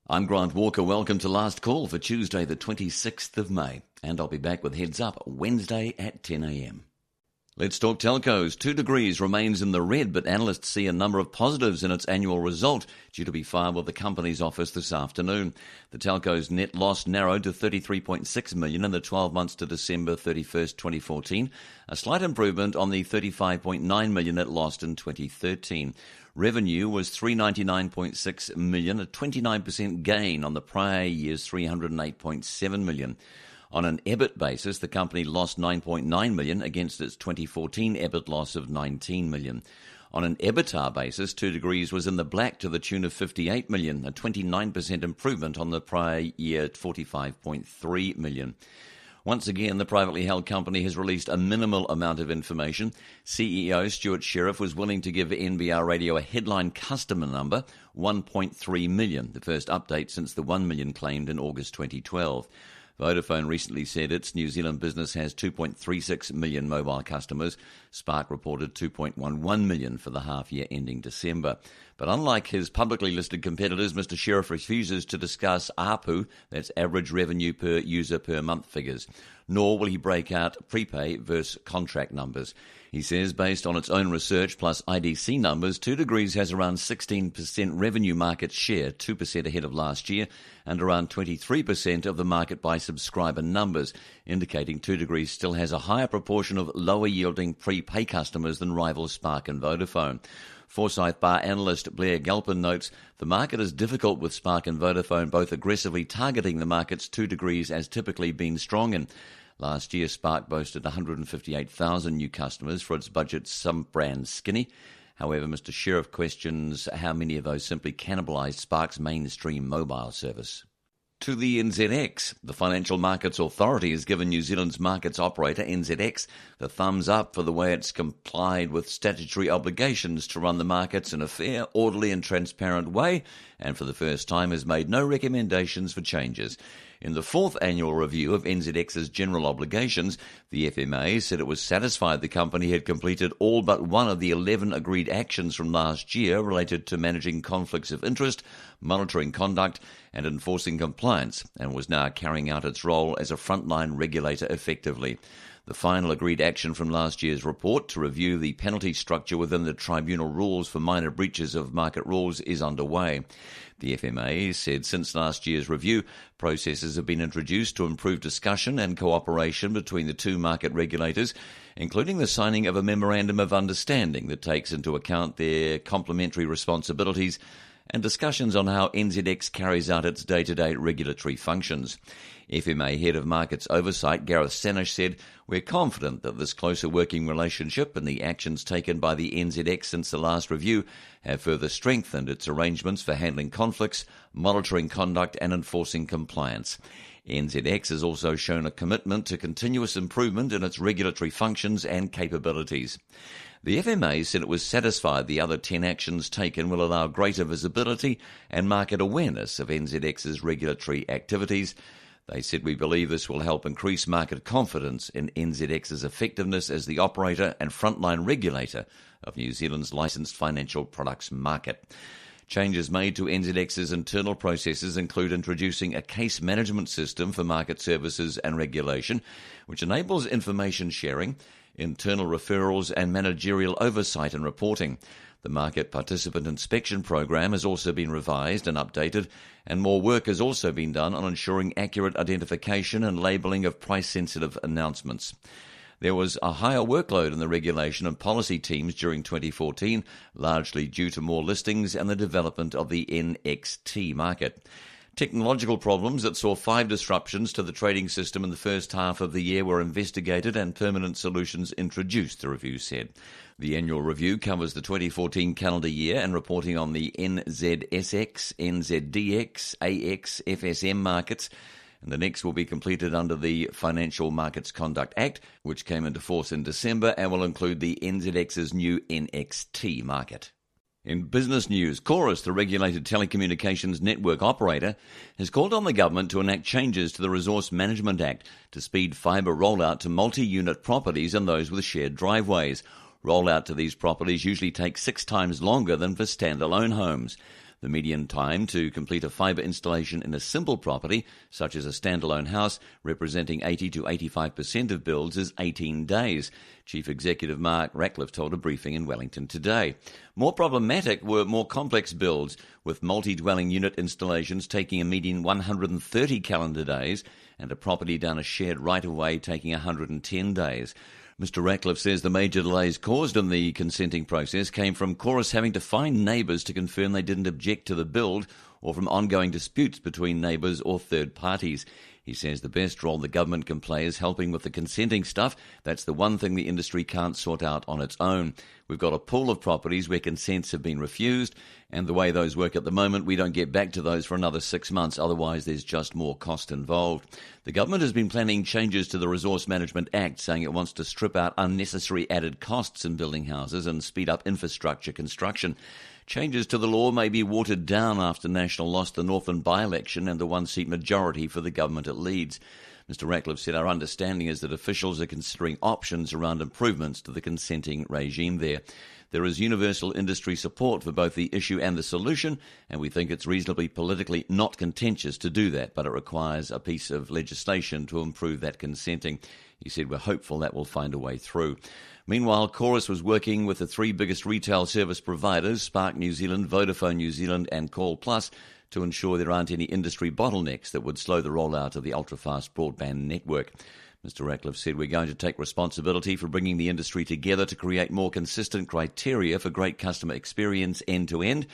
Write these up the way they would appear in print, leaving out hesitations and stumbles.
I'm Grant Walker. Welcome to Last Call for Tuesday, the 26th of May. And I'll be back with Heads Up Wednesday at 10 a.m. Let's talk telcos. 2 Degrees remains in the red, but analysts see a number of positives in its annual result, due to be filed with the company's office this afternoon. The telco's net loss narrowed to $33.6 million in the 12 months to December 31st, 2014, a slight improvement on the $35.9 million it lost in 2013. Revenue was $399.6 million, a 29% gain on the prior year's $308.7 million. On an EBIT basis, the company lost $9.9 million against its 2014 EBIT loss of $19 million. On an EBITDA basis, 2 Degrees was in the black to the tune of $58 million, a 29% improvement on the prior year at $45.3 million. Once again, the privately held company has released a minimal amount of information. CEO Stuart Sheriff was willing to give NBR Radio a headline customer number, 1.3 million, the first update since the 1 million claimed in August 2012. Vodafone recently said its New Zealand business has 2.36 million mobile customers. Spark reported 2.11 million for the half-year ending December. But unlike his publicly listed competitors, Mr. Sheriff refuses to discuss ARPU, that's average revenue per user per month figures, nor will he break out prepay versus contract numbers. He says based on its own research plus IDC numbers, 2 Degrees has around 16% revenue market share, 2% ahead of last year, and around 23% of the market by subscriber numbers, indicating 2 Degrees still has a higher proportion of lower-yielding prepay customers than rivals Spark and Vodafone. Forsyth Bar analyst Blair Galpin notes the market is difficult with Spark and Vodafone both aggressively targeting the markets 2 Degrees has typically been strong in. Last year, Spark boasted 158,000 new customers for its budget sub-brand Skinny. However, Mr. Sheriff questions how many of those simply cannibalised Spark's mainstream mobile service. To the NZX, the Financial Markets Authority has given New Zealand's markets operator, NZX, the thumbs up for the way it's complied with statutory obligations to run the markets in a fair, orderly and transparent way, and for the first time has made no recommendations for changes. In the 4th annual review of NZX's general obligations, the FMA said it was satisfied the company had completed all but one of the 11 agreed actions from last year related to managing conflicts of interest, monitoring conduct and enforcing compliance, and was now carrying out its role as a frontline regulator effectively. The final agreed action from last year's report to review the penalty structure within the tribunal rules for minor breaches of market rules is underway. The FMA said since last year's review, processes have been introduced to improve discussion and cooperation between the two market regulators, including the signing of a memorandum of understanding that takes into account their complementary responsibilities and discussions on how NZX carries out its day-to-day regulatory functions. FMA Head of Markets Oversight Gareth Sanish said, "We're confident that this closer working relationship and the actions taken by the NZX since the last review have further strengthened its arrangements for handling conflicts, monitoring conduct and enforcing compliance." NZX has also shown a commitment to continuous improvement in its regulatory functions and capabilities. The FMA said it was satisfied the other 10 actions taken will allow greater visibility and market awareness of NZX's regulatory activities. They said, "We believe this will help increase market confidence in NZX's effectiveness as the operator and frontline regulator of New Zealand's licensed financial products market." Changes made to NZX's internal processes include introducing a case management system for market services and regulation, which enables information sharing, internal referrals and managerial oversight and reporting. The Market Participant Inspection Program has also been revised and updated, and more work has also been done on ensuring accurate identification and labelling of price-sensitive announcements. There was a higher workload in the regulation and policy teams during 2014, largely due to more listings and the development of the NXT market. Technological problems that saw 5 disruptions to the trading system in the first half of the year were investigated and permanent solutions introduced, the review said. The annual review covers the 2014 calendar year and reporting on the NZSX, NZDX, AX, FSM markets, and the next will be completed under the Financial Markets Conduct Act, which came into force in December and will include the NZX's new NXT market. In business news, Chorus, the regulated telecommunications network operator, has called on the government to enact changes to the Resource Management Act to speed fibre rollout to multi-unit properties and those with shared driveways. Rollout to these properties usually takes 6 times longer than for standalone homes. The median time to complete a fibre installation in a simple property, such as a standalone house, representing 80 to 85% of builds, is 18 days. Chief Executive Mark Ratcliffe told a briefing in Wellington today. More problematic were more complex builds, with multi-dwelling unit installations taking a median 130 calendar days and a property down a shared right-of-way taking 110 days. Mr Ratcliffe says the major delays caused in the consenting process came from Chorus having to find neighbours to confirm they didn't object to the build, or from ongoing disputes between neighbours or third parties. He says the best role the government can play is helping with the consenting stuff. That's the one thing the industry can't sort out on its own. We've got a pool of properties where consents have been refused, and the way those work at the moment, we don't get back to those for another 6 months. Otherwise, there's just more cost involved. The government has been planning changes to the Resource Management Act, saying it wants to strip out unnecessary added costs in building houses and speed up infrastructure construction. Changes to the law may be watered down after National lost the Northland by-election and the one-seat majority for the government it leads. Mr Ratcliffe said our understanding is that officials are considering options around improvements to the consenting regime there. There is universal industry support for both the issue and the solution, and we think it's reasonably politically not contentious to do that, but it requires a piece of legislation to improve that consenting. He said we're hopeful that will find a way through. Meanwhile, Chorus was working with the three biggest retail service providers, Spark New Zealand, Vodafone New Zealand and Call Plus, to ensure there aren't any industry bottlenecks that would slow the rollout of the ultra-fast broadband network. Mr Ratcliffe said we're going to take responsibility for bringing the industry together to create more consistent criteria for great customer experience end-to-end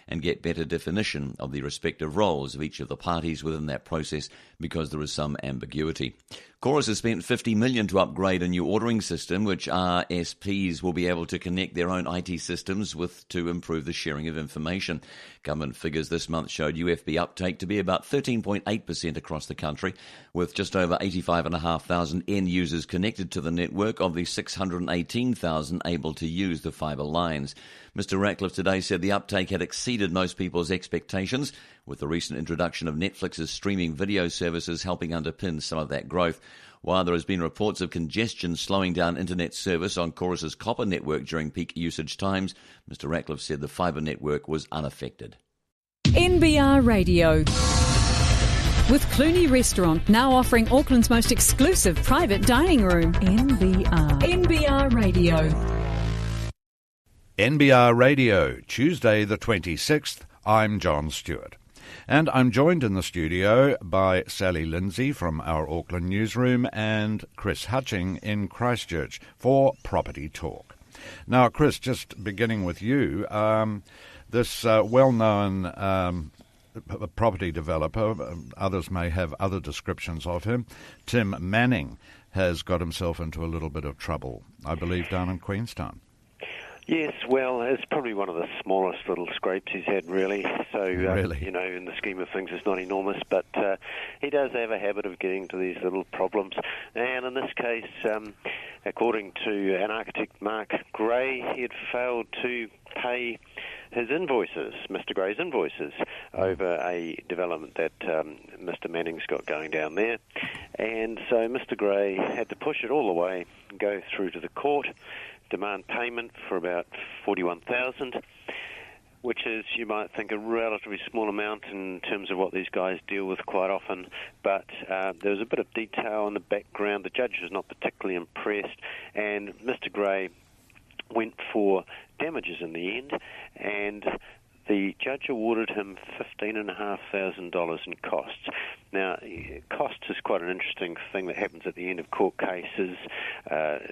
and get better definition of the respective roles of each of the parties within that process, because there is some ambiguity. Chorus has spent $50 million to upgrade a new ordering system which RSPs will be able to connect their own IT systems with to improve the sharing of information. Government figures this month showed UFB uptake to be about 13.8% across the country, with just over 85,500 end users connected to the network of the 618,000 able to use the fibre lines. Mr Ratcliffe today said the uptake had exceeded most people's expectations, with the recent introduction of Netflix's streaming video services helping underpin some of that growth. While there has been reports of congestion slowing down internet service on Chorus's copper network during peak usage times, Mr Ratcliffe said the fibre network was unaffected. NBR Radio. With Clooney Restaurant now offering Auckland's most exclusive private dining room. NBR Radio. NBR Radio, Tuesday the 26th. I'm John Stewart. And I'm joined in the studio by Sally Lindsay from our Auckland newsroom and Chris Hutching in Christchurch for Property Talk. Now, Chris, just beginning with you, this well-known property developer, others may have other descriptions of him, Tim Manning, has got himself into a little bit of trouble, I believe, down in Queenstown. Yes, well, it's probably one of the smallest little scrapes he's had, really. So, you know, in the scheme of things, it's not enormous, but he does have a habit of getting to these little problems. And in this case, according to an architect, Mark Gray, he had failed to pay his invoices, Mr Gray's invoices, over a development that Mr Manning's got going down there. And so Mr Gray had to push it all the way, go through to the court, demand payment for about $41,000, which is, you might think, a relatively small amount in terms of what these guys deal with quite often. But there was a bit of detail in the background. The judge was not particularly impressed, and Mr Gray went for damages in the end, and the judge awarded him $15,500 in costs. Now, costs is quite an interesting thing that happens at the end of court cases.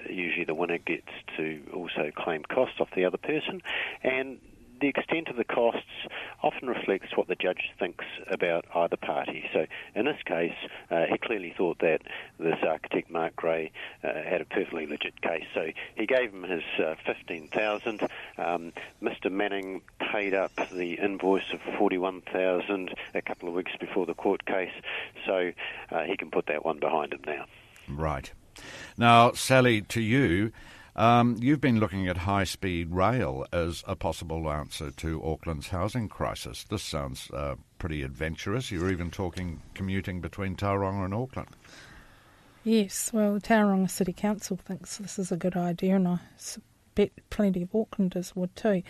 Usually the winner gets to also claim costs off the other person, and the extent of the costs often reflects what the judge thinks about either party. So in this case, he clearly thought that this architect, Mark Gray, had a perfectly legit case. So he gave him his $15,000. Mr Manning paid up the invoice of $41,000 a couple of weeks before the court case. So he can put that one behind him now. Right. Now, Sally, to you, you've been looking at high-speed rail as a possible answer to Auckland's housing crisis. This sounds pretty adventurous. You're even talking commuting between Tauranga and Auckland. Yes, well, the Tauranga City Council thinks this is a good idea, and I bet plenty of Aucklanders would too.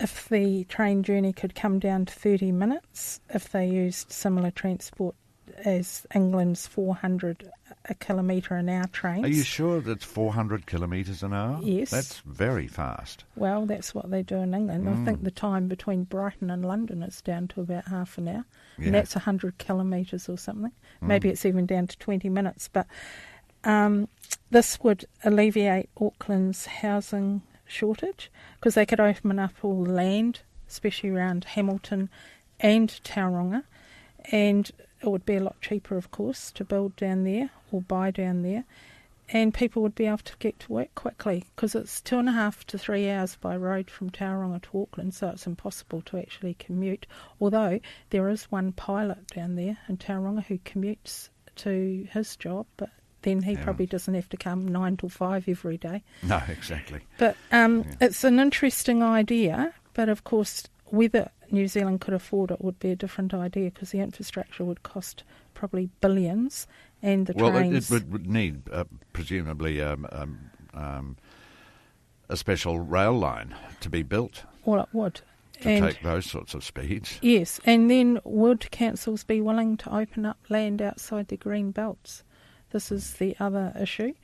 if the train journey could come down to 30 minutes if they used similar transport as England's 400 a kilometre an hour trains. Are you sure that's 400 kilometres an hour? Yes. That's very fast. Well, that's what they do in England. I think the time between Brighton and London is down to about half an hour. Yeah. And that's 100 kilometres or something. Maybe it's even down to 20 minutes. But this would alleviate Auckland's housing shortage because they could open up all the land, especially around Hamilton and Tauranga, and it would be a lot cheaper, of course, to build down there or buy down there, and people would be able to get to work quickly because it's 2.5 to 3 hours by road from Tauranga to Auckland, so it's impossible to actually commute, although there is one pilot down there in Tauranga who commutes to his job, but then he probably doesn't have to come 9 till 5 every day. No, exactly. But it's an interesting idea, but of course whether New Zealand could afford it would be a different idea because the infrastructure would cost probably billions and the trains... Well, it would need presumably a special rail line to be built. Well, it would. To take those sorts of speeds. Yes, and then would councils be willing to open up land outside the green belts? This is the other issue.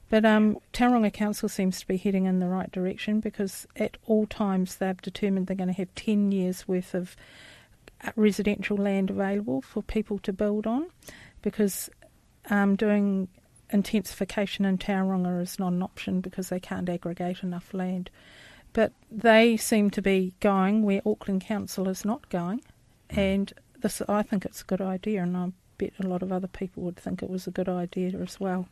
But Tauranga Council seems to be heading in the right direction because at all times they've determined they're going to have 10 years worth of residential land available for people to build on because doing intensification in Tauranga is not an option because they can't aggregate enough land. But they seem to be going where Auckland Council is not going, and this I think it's a good idea, and I bet a lot of other people would think it was a good idea as well.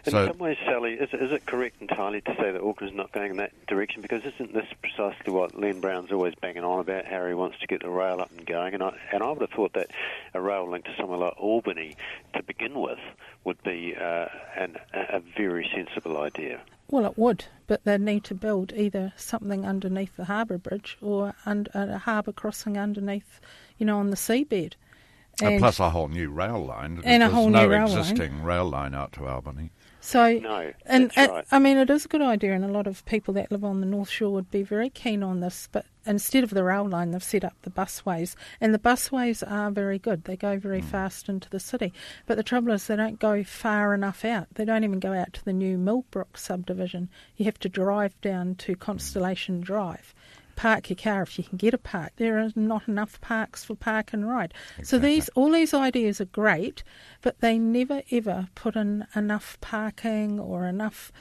In some ways, Sally, is it correct entirely to say that Auckland's not going in that direction? Because isn't this precisely what Len Brown's always banging on about, how he wants to get the rail up and going? And I would have thought that a rail link to somewhere like Albany to begin with would be a very sensible idea. Well, it would, but they'd need to build either something underneath the harbour bridge or a harbour crossing underneath, on the seabed. And plus a whole new rail line. And a whole new rail line. There's no existing rail line out to Albany. So, no, that's right. I mean, it is a good idea, and a lot of people that live on the North Shore would be very keen on this. But instead of the rail line, they've set up the busways, and the busways are very good. They go very fast into the city. But the trouble is, they don't go far enough out. They don't even go out to the new Millbrook subdivision. You have to drive down to Constellation Drive. Park your car if you can get a park. There are not enough parks for park and ride. Exactly. So all these ideas are great, but they never ever put in enough parking or enough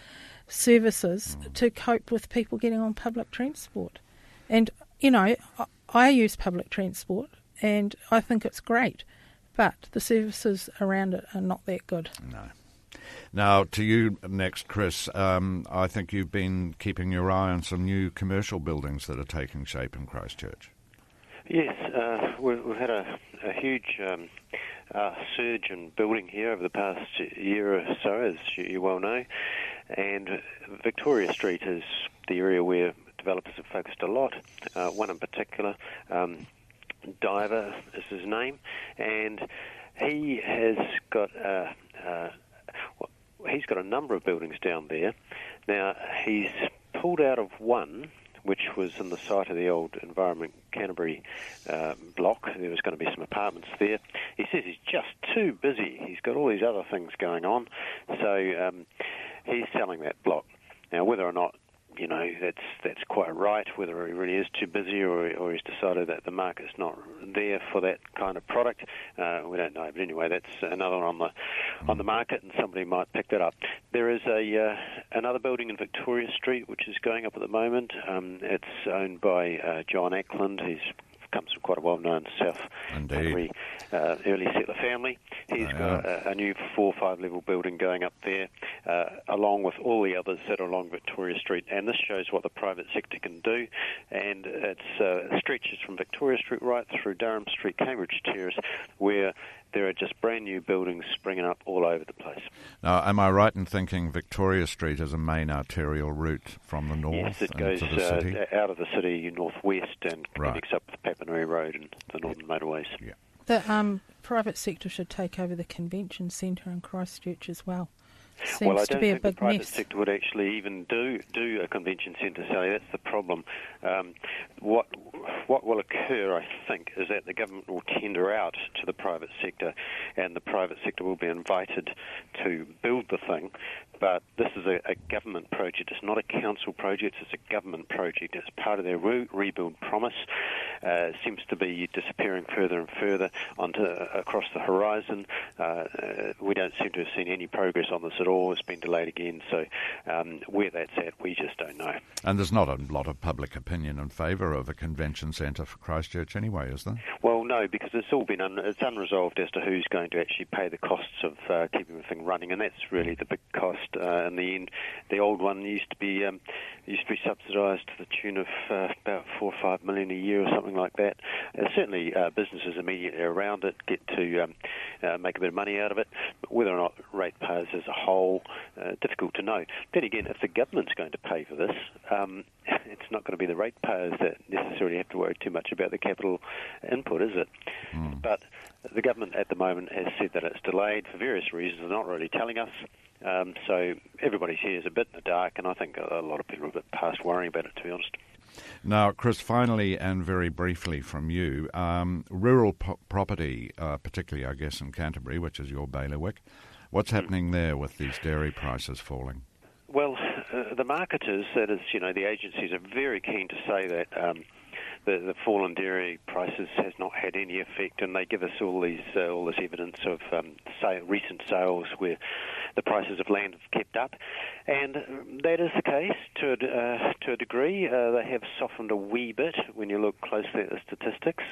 services to cope with people getting on public transport. And, I use public transport and I think it's great, but the services around it are not that good. No. Now, to you next, Chris. I think you've been keeping your eye on some new commercial buildings that are taking shape in Christchurch. Yes, we've had a huge surge in building here over the past year or so, as you well know. And Victoria Street is the area where developers have focused a lot. One in particular, Diver is his name, and he has got he's got a number of buildings down there. Now, he's pulled out of one, which was in the site of the old Environment Canterbury block. There was going to be some apartments there. He says he's just too busy. He's got all these other things going on. So he's selling that block. Now, whether or not that's quite right, whether he really is too busy or he's decided that the market's not there for that kind of product, we don't know. But anyway, that's another one on the market, and somebody might pick that up. There is another building in Victoria Street which is going up at the moment. It's owned by John Ackland. He's comes from quite a well-known South Country early settler family. He's got a new 4 or 5 level building going up there, along with all the others that are along Victoria Street. And this shows what the private sector can do. And it stretches from Victoria Street right through Durham Street, Cambridge Terrace, where there are just brand new buildings springing up all over the place. Now, am I right in thinking Victoria Street is a main arterial route from the north? Yes, it goes into the city? Out of the city northwest and connects up with Papanui Road and the Northern Motorways. Yeah. The private sector should take over the convention centre in Christchurch as well. Well, I to don't be a think the big private mess. sector would actually even do a convention centre, Sally. That's the problem. What will occur, I think, is that the government will tender out to the private sector, and the private sector will be invited to build the thing. But this is a government project. It's not a council project. It's a government project. It's part of their rebuild promise. Seems to be disappearing further and further across the horizon. We don't seem to have seen any progress on this at all. It's been delayed again. So where that's at, we just don't know. And there's not a lot of public opinion in favour of a convention centre for Christchurch anyway, is there? Well, no, because it's all been it's unresolved as to who's going to actually pay the costs of keeping the thing running, and that's really the big cost. In the end, the old one used to be subsidised to the tune of about $4 or $5 million a year or something like that. Certainly, businesses immediately around it get to make a bit of money out of it. But whether or not ratepayers as a whole, difficult to know. Then again, if the government's going to pay for this, it's not going to be the ratepayers that necessarily have to worry too much about the capital input, is it? But the government at the moment has said that it's delayed for various reasons. They're not really telling us. So everybody's here is a bit in the dark, and I think a lot of people are a bit past worrying about it, to be honest. Now, Chris, finally and very briefly from you, rural property, particularly, I guess, in Canterbury, which is your bailiwick, what's happening there with these dairy prices falling? Well, the marketers, that is, the agencies are very keen to say that the fall in dairy prices has not had any effect, and they give us all this evidence of recent sales where the prices of land have kept up, and that is the case to a degree. They have softened a wee bit when you look closely at the statistics,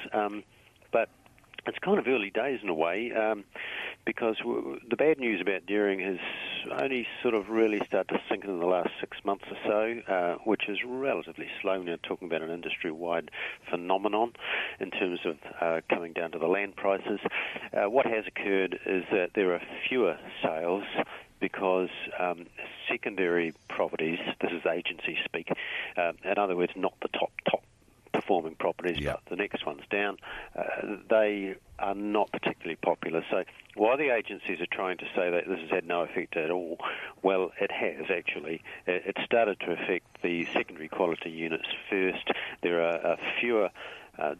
but it's kind of early days in a way, because the bad news about dairying has only sort of really started to sink in the last 6 months or so, which is relatively slow. Now talking about an industry-wide phenomenon in terms of coming down to the land prices. What has occurred is that there are fewer sales because secondary properties, this is agency speak, in other words, not the top performing properties, but the next one's down, they are not particularly popular. So while the agencies are trying to say that this has had no effect at all, well, it has actually. It started to affect the secondary quality units first. There are fewer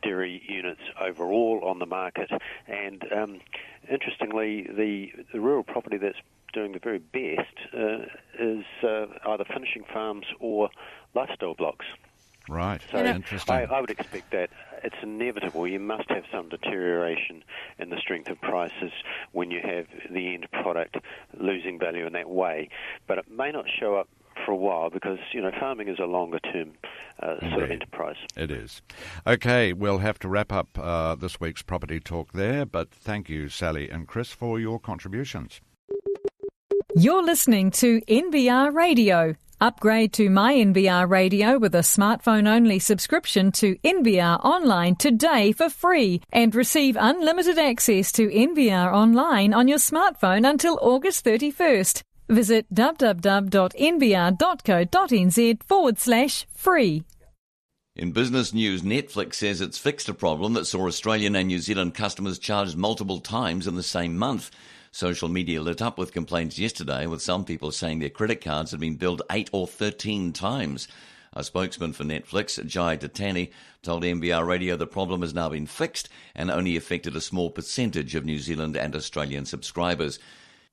dairy units overall on the market, and interestingly, the rural property that's doing the very best is either finishing farms or lifestyle blocks. Right, so interesting. I would expect that it's inevitable. You must have some deterioration in the strength of prices when you have the end product losing value in that way. But it may not show up for a while because, farming is a longer-term sort of enterprise. It is. Okay, we'll have to wrap up this week's Property Talk there, but thank you, Sally and Chris, for your contributions. You're listening to NBR Radio. Upgrade to My NBR Radio with a smartphone-only subscription to NBR Online today for free and receive unlimited access to NBR Online on your smartphone until August 31st. Visit www.nbr.co.nz/free. In business news, Netflix says it's fixed a problem that saw Australian and New Zealand customers charged multiple times in the same month. Social media lit up with complaints yesterday, with some people saying their credit cards had been billed 8 or 13 times. A spokesman for Netflix, Jai Tatani, told NBR Radio the problem has now been fixed and only affected a small percentage of New Zealand and Australian subscribers.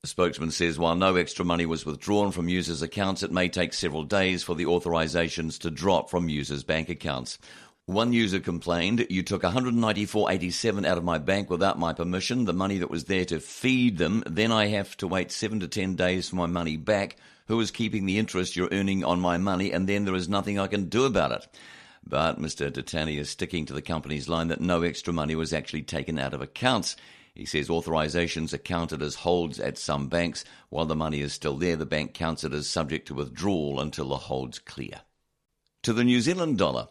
The spokesman says while no extra money was withdrawn from users' accounts, it may take several days for the authorisations to drop from users' bank accounts. One user complained, "You took $194.87 out of my bank without my permission, the money that was there to feed them. Then I have to wait 7 to 10 days for my money back. Who is keeping the interest you're earning on my money? And then there is nothing I can do about it." But Mr. Tatani is sticking to the company's line that no extra money was actually taken out of accounts. He says authorisations are counted as holds at some banks. While the money is still there, the bank counts it as subject to withdrawal until the hold's clear. To the New Zealand dollar.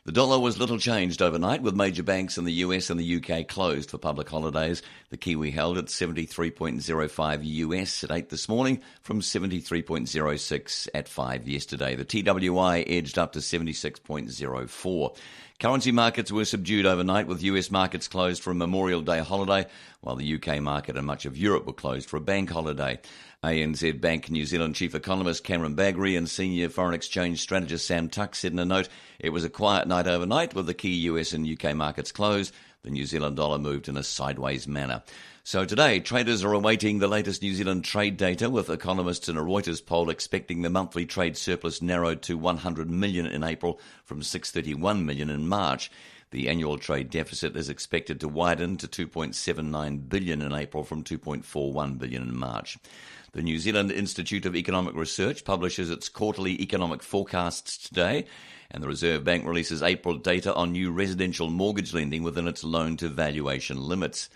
The dollar was little changed overnight, with major banks in the US and the UK closed for public holidays. The Kiwi held at 73.05 US at 8 this morning from 73.06 at 5 yesterday. The TWI edged up to 76.04. Currency markets were subdued overnight, with US markets closed for a Memorial Day holiday, while the UK market and much of Europe were closed for a bank holiday. ANZ Bank New Zealand Chief Economist Cameron Bagri and Senior Foreign Exchange Strategist Sam Tuck said in a note, it was a quiet night overnight with the key US and UK markets closed. The New Zealand dollar moved in a sideways manner. So today, traders are awaiting the latest New Zealand trade data, with economists in a Reuters poll expecting the monthly trade surplus narrowed to 100 million in April from 631 million in March. The annual trade deficit is expected to widen to 2.79 billion in April from 2.41 billion in March. The New Zealand Institute of Economic Research publishes its quarterly economic forecasts today, and the Reserve Bank releases April data on new residential mortgage lending within its loan-to-valuation limits.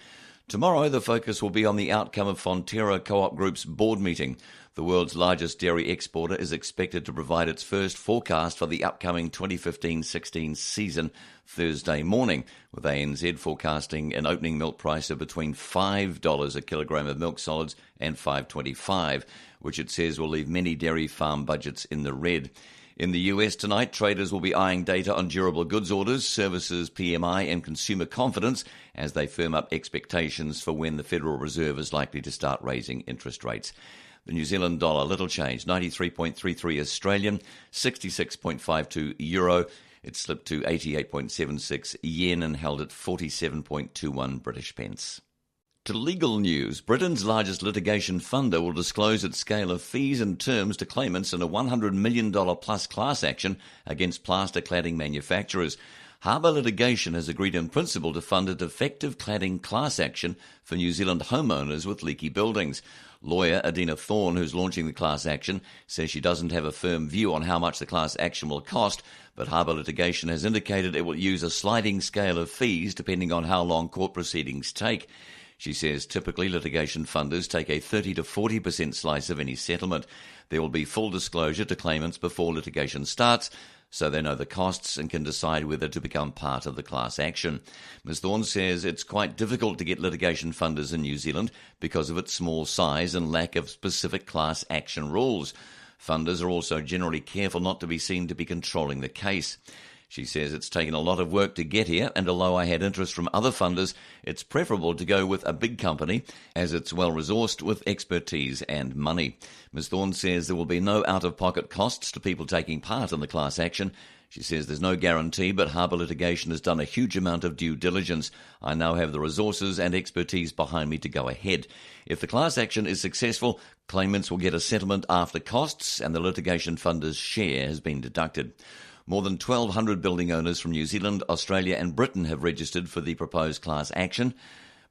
Tomorrow, the focus will be on the outcome of Fonterra Co-op Group's board meeting. The world's largest dairy exporter is expected to provide its first forecast for the upcoming 2015-16 season Thursday morning, with ANZ forecasting an opening milk price of between $5 a kilogram of milk solids and $5.25, which it says will leave many dairy farm budgets in the red. In the US tonight, traders will be eyeing data on durable goods orders, services PMI and consumer confidence as they firm up expectations for when the Federal Reserve is likely to start raising interest rates. The New Zealand dollar, little change, 93.33 Australian, 66.52 euro. It slipped to 88.76 yen and held at 47.21 British pence. To legal news, Britain's largest litigation funder will disclose its scale of fees and terms to claimants in a $100 million plus class action against plaster cladding manufacturers. Harbour Litigation has agreed in principle to fund a defective cladding class action for New Zealand homeowners with leaky buildings. Lawyer Adina Thorne, who's launching the class action, says she doesn't have a firm view on how much the class action will cost, but Harbour Litigation has indicated it will use a sliding scale of fees depending on how long court proceedings take. She says typically litigation funders take a 30 to 40% slice of any settlement. There will be full disclosure to claimants before litigation starts, so they know the costs and can decide whether to become part of the class action. Ms Thorne says it's quite difficult to get litigation funders in New Zealand because of its small size and lack of specific class action rules. Funders are also generally careful not to be seen to be controlling the case. She says it's taken a lot of work to get here, and although I had interest from other funders, it's preferable to go with a big company as it's well-resourced with expertise and money. Ms Thorne says there will be no out-of-pocket costs to people taking part in the class action. She says there's no guarantee, but Harbour Litigation has done a huge amount of due diligence. I now have the resources and expertise behind me to go ahead. If the class action is successful, claimants will get a settlement after costs, and the litigation funder's share has been deducted. More than 1,200 building owners from New Zealand, Australia and Britain have registered for the proposed class action.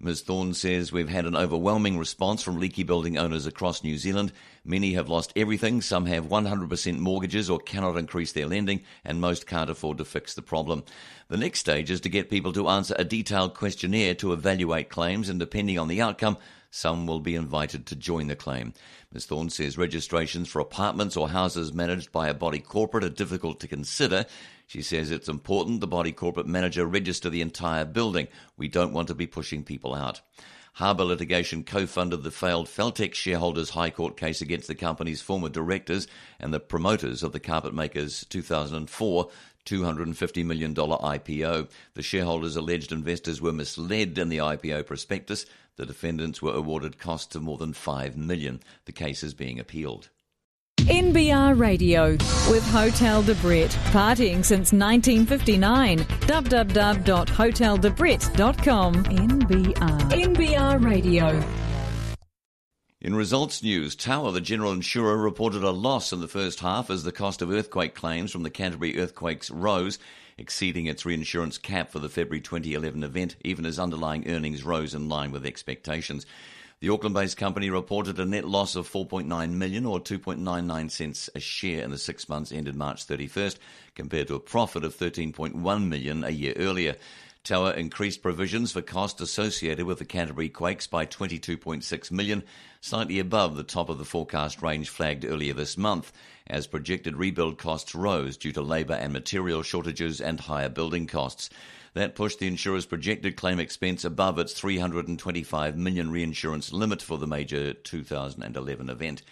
Ms Thorne says we've had an overwhelming response from leaky building owners across New Zealand. Many have lost everything, some have 100% mortgages or cannot increase their lending, and most can't afford to fix the problem. The next stage is to get people to answer a detailed questionnaire to evaluate claims, and depending on the outcome, some will be invited to join the claim. Ms Thorne says registrations for apartments or houses managed by a body corporate are difficult to consider. She says it's important the body corporate manager register the entire building. We don't want to be pushing people out. Harbour Litigation co-funded the failed Feltex shareholders' High Court case against the company's former directors and the promoters of the carpet maker's 2004 $250 million IPO. The shareholders alleged investors were misled in the IPO prospectus. The defendants were awarded costs of more than $5 million. The case is being appealed. NBR Radio with Hotel de Brett, partying since 1959. www.hoteldebrett.com. NBR Radio. In results news, Tower, the general insurer, reported a loss in the first half as the cost of earthquake claims from the Canterbury earthquakes rose, exceeding its reinsurance cap for the February 2011 event, even as underlying earnings rose in line with expectations. The Auckland-based company reported a net loss of $4.9 million or 2.99 cents a share in the 6 months ended March 31st, compared to a profit of $13.1 million a year earlier. Tower increased provisions for costs associated with the Canterbury quakes by $22.6 million, slightly above the top of the forecast range flagged earlier this month, as projected rebuild costs rose due to labour and material shortages and higher building costs. That pushed the insurer's projected claim expense above its $325 million reinsurance limit for the major 2011 event.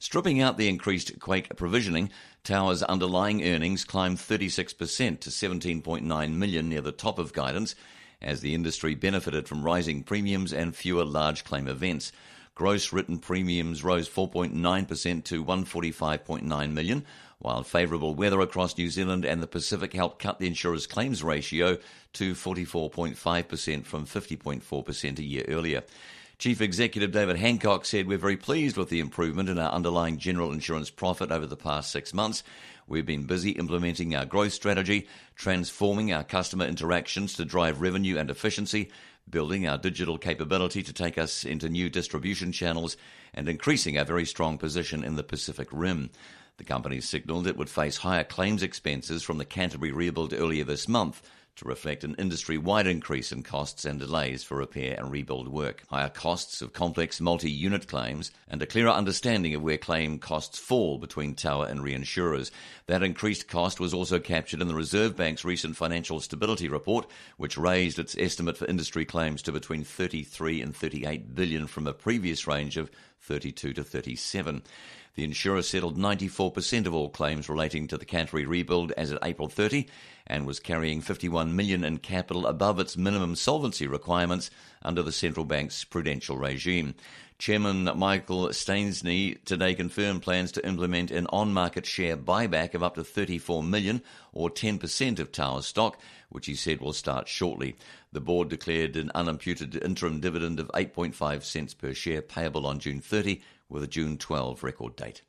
Stripping out the increased quake provisioning, Tower's underlying earnings climbed 36% to $17.9 million, near the top of guidance, as the industry benefited from rising premiums and fewer large claim events. Gross written premiums rose 4.9% to $145.9 million, while favourable weather across New Zealand and the Pacific helped cut the insurer's claims ratio to 44.5% from 50.4% a year earlier. Chief Executive David Hancock said, "We're very pleased with the improvement in our underlying general insurance profit over the past 6 months. We've been busy implementing our growth strategy, transforming our customer interactions to drive revenue and efficiency, building our digital capability to take us into new distribution channels, and increasing our very strong position in the Pacific Rim." The company signalled it would face higher claims expenses from the Canterbury rebuild earlier this month to reflect an industry-wide increase in costs and delays for repair and rebuild work, higher costs of complex multi-unit claims, and a clearer understanding of where claim costs fall between Tower and reinsurers. That increased cost was also captured in the Reserve Bank's recent financial stability report, which raised its estimate for industry claims to between 33 and 38 billion from a previous range of 32 to 37. The insurer settled 94% of all claims relating to the Canterbury rebuild as of April 30 and was carrying $51 million in capital above its minimum solvency requirements under the central bank's prudential regime. Chairman Michael Stainsney today confirmed plans to implement an on-market share buyback of up to $34 million or 10% of Tower stock, which he said will start shortly. The board declared an unimputed interim dividend of 8.5 cents per share payable on June 30 with a June 12 record date.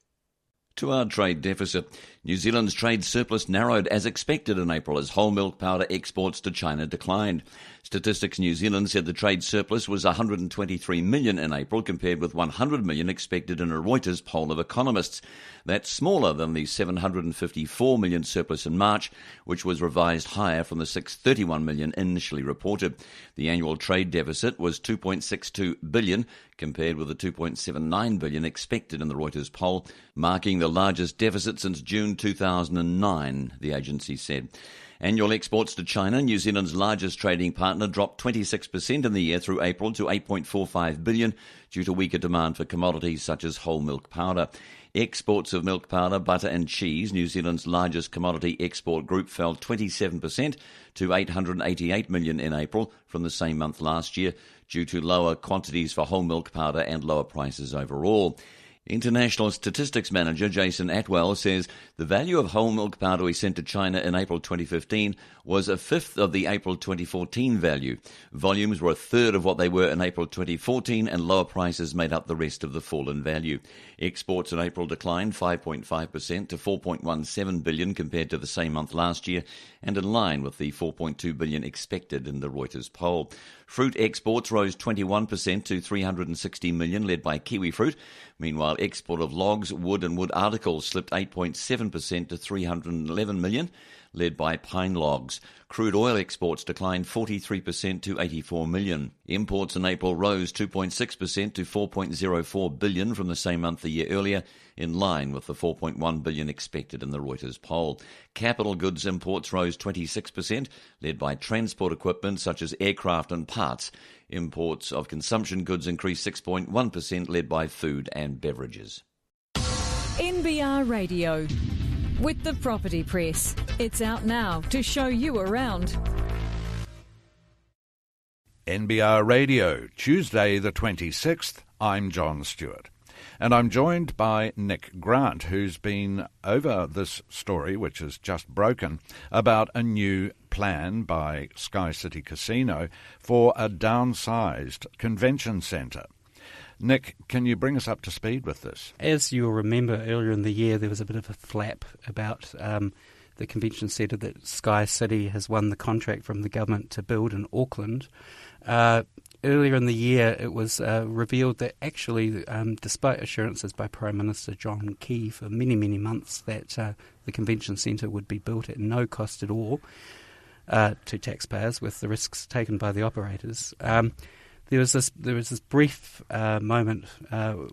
To our trade deficit, New Zealand's trade surplus narrowed as expected in April as whole milk powder exports to China declined. Statistics New Zealand said the trade surplus was $123 million in April compared with $100 million expected in a Reuters poll of economists. That's smaller than the $754 million surplus in March, which was revised higher from the $631 million initially reported. The annual trade deficit was $2.62 billion compared with the $2.79 billion expected in the Reuters poll, marking the largest deficit since June 2009, the agency said. Annual exports to China, New Zealand's largest trading partner, dropped 26% in the year through April to $8.45 billion due to weaker demand for commodities such as whole milk powder. Exports of milk powder, butter and cheese, New Zealand's largest commodity export group, fell 27% to $888 million in April from the same month last year due to lower quantities for whole milk powder and lower prices overall. International Statistics Manager Jason Atwell says the value of whole milk powder we sent to China in April 2015 was a fifth of the April 2014 value. Volumes were a third of what they were in April 2014 and lower prices made up the rest of the fall in value. Exports in April declined 5.5% to $4.17 billion compared to the same month last year and in line with the $4.2 billion expected in the Reuters poll. Fruit exports rose 21% to $360 million, led by kiwi fruit. Meanwhile, export of logs, wood and wood articles slipped 8.7% to $311 million, led by pine logs. Crude oil exports declined 43% to $84 million. Imports in April rose 2.6% to $4.04 billion from the same month a year earlier, in line with the $4.1 billion expected in the Reuters poll. Capital goods imports rose 26%, led by transport equipment such as aircraft and parts. Imports of consumption goods increased 6.1%, led by food and beverages. NBR Radio. With the Property Press. It's out now to show you around. NBR Radio, Tuesday the 26th. I'm John Stewart. And I'm joined by Nick Grant, who's been over this story, which has just broken, about a new plan by Sky City Casino for a downsized convention centre. Nick, can you bring us up to speed with this? As you'll remember, earlier in the year there was a bit of a flap about the convention centre that Sky City has won the contract from the government to build in Auckland. Earlier in the year it was revealed that actually, despite assurances by Prime Minister John Key for many, many months that the convention centre would be built at no cost at all to taxpayers with the risks taken by the operators, There was this brief moment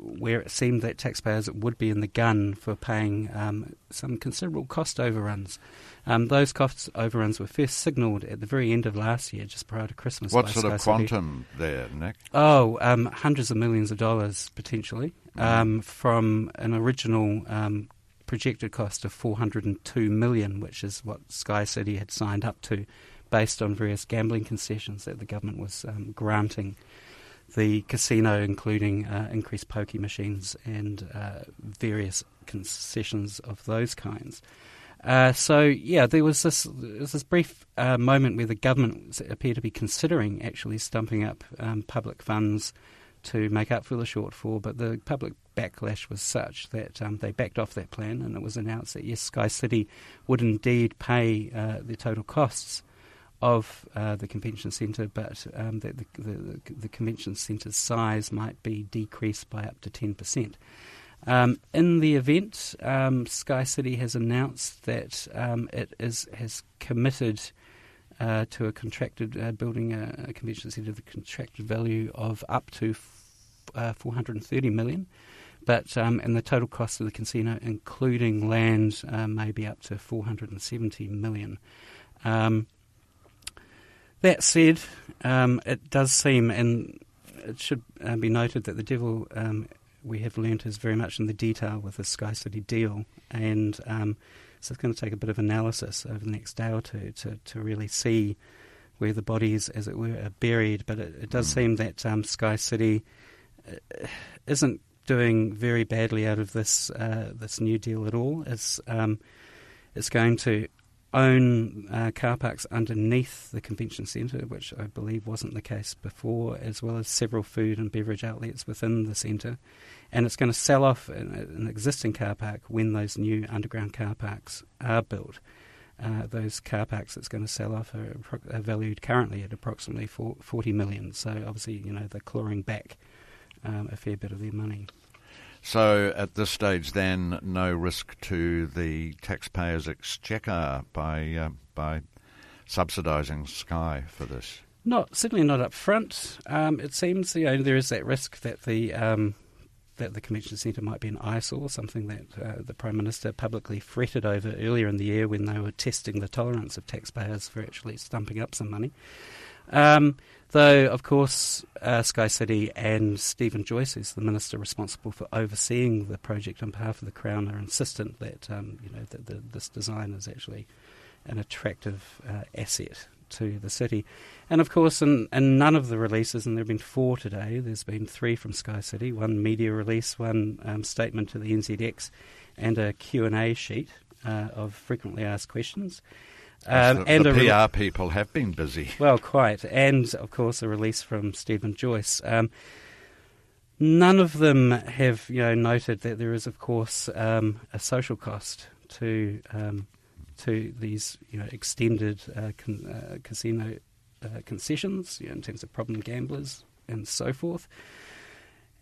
where it seemed that taxpayers would be in the gun for paying some considerable cost overruns. Those cost overruns were first signalled at the very end of last year, just prior to Christmas. What sort of quantum there, Nick? Hundreds of millions of dollars, potentially. from an original projected cost of $402 million, which is what Sky City had signed up to based on various gambling concessions that the government was granting the casino, including increased pokie machines and various concessions of those kinds. There was this brief moment where the government appeared to be considering actually stumping up public funds to make up for the shortfall, but the public backlash was such that they backed off that plan, and it was announced that yes, Sky City would indeed pay the total costs of the convention centre, but that the convention centre's size might be decreased by up to 10%. In the event, Sky City has announced that it has committed to a contracted building a convention centre, the contracted value of up to $430 million, but and the total cost of the casino, including land, may be up to $470 million. That said, it does seem, and it should be noted that the devil, we have learnt, is very much in the detail with the Sky City deal, and so it's going to take a bit of analysis over the next day or two to really see where the bodies, as it were, are buried. But it does seem that Sky City isn't doing very badly out of this new deal at all. It's going to own car parks underneath the convention centre, which I believe wasn't the case before, as well as several food and beverage outlets within the centre. And it's going to sell off an existing car park when those new underground car parks are built. Those car parks it's going to sell off are valued currently at approximately $40 million. So obviously, they're clawing back a fair bit of their money. So at this stage, then, no risk to the taxpayers' exchequer by subsidising Sky for this? Certainly not up front. It seems there is that risk that the convention centre might be an eyesore, something that the Prime Minister publicly fretted over earlier in the year when they were testing the tolerance of taxpayers for actually stumping up some money. Though, of course, Sky City and Stephen Joyce, who's the minister responsible for overseeing the project on behalf of the Crown, are insistent that this design is actually an attractive asset to the city. And of course, in none of the releases, and there have been 4 today, there's been 3 from Sky City, 1 media release, 1 statement to the NZX, and a Q&A sheet of frequently asked questions. The PR people have been busy. Well, quite. And, of course, a release from Stephen Joyce. None of them have noted that there is, of course, a social cost to these extended casino concessions in terms of problem gamblers and so forth.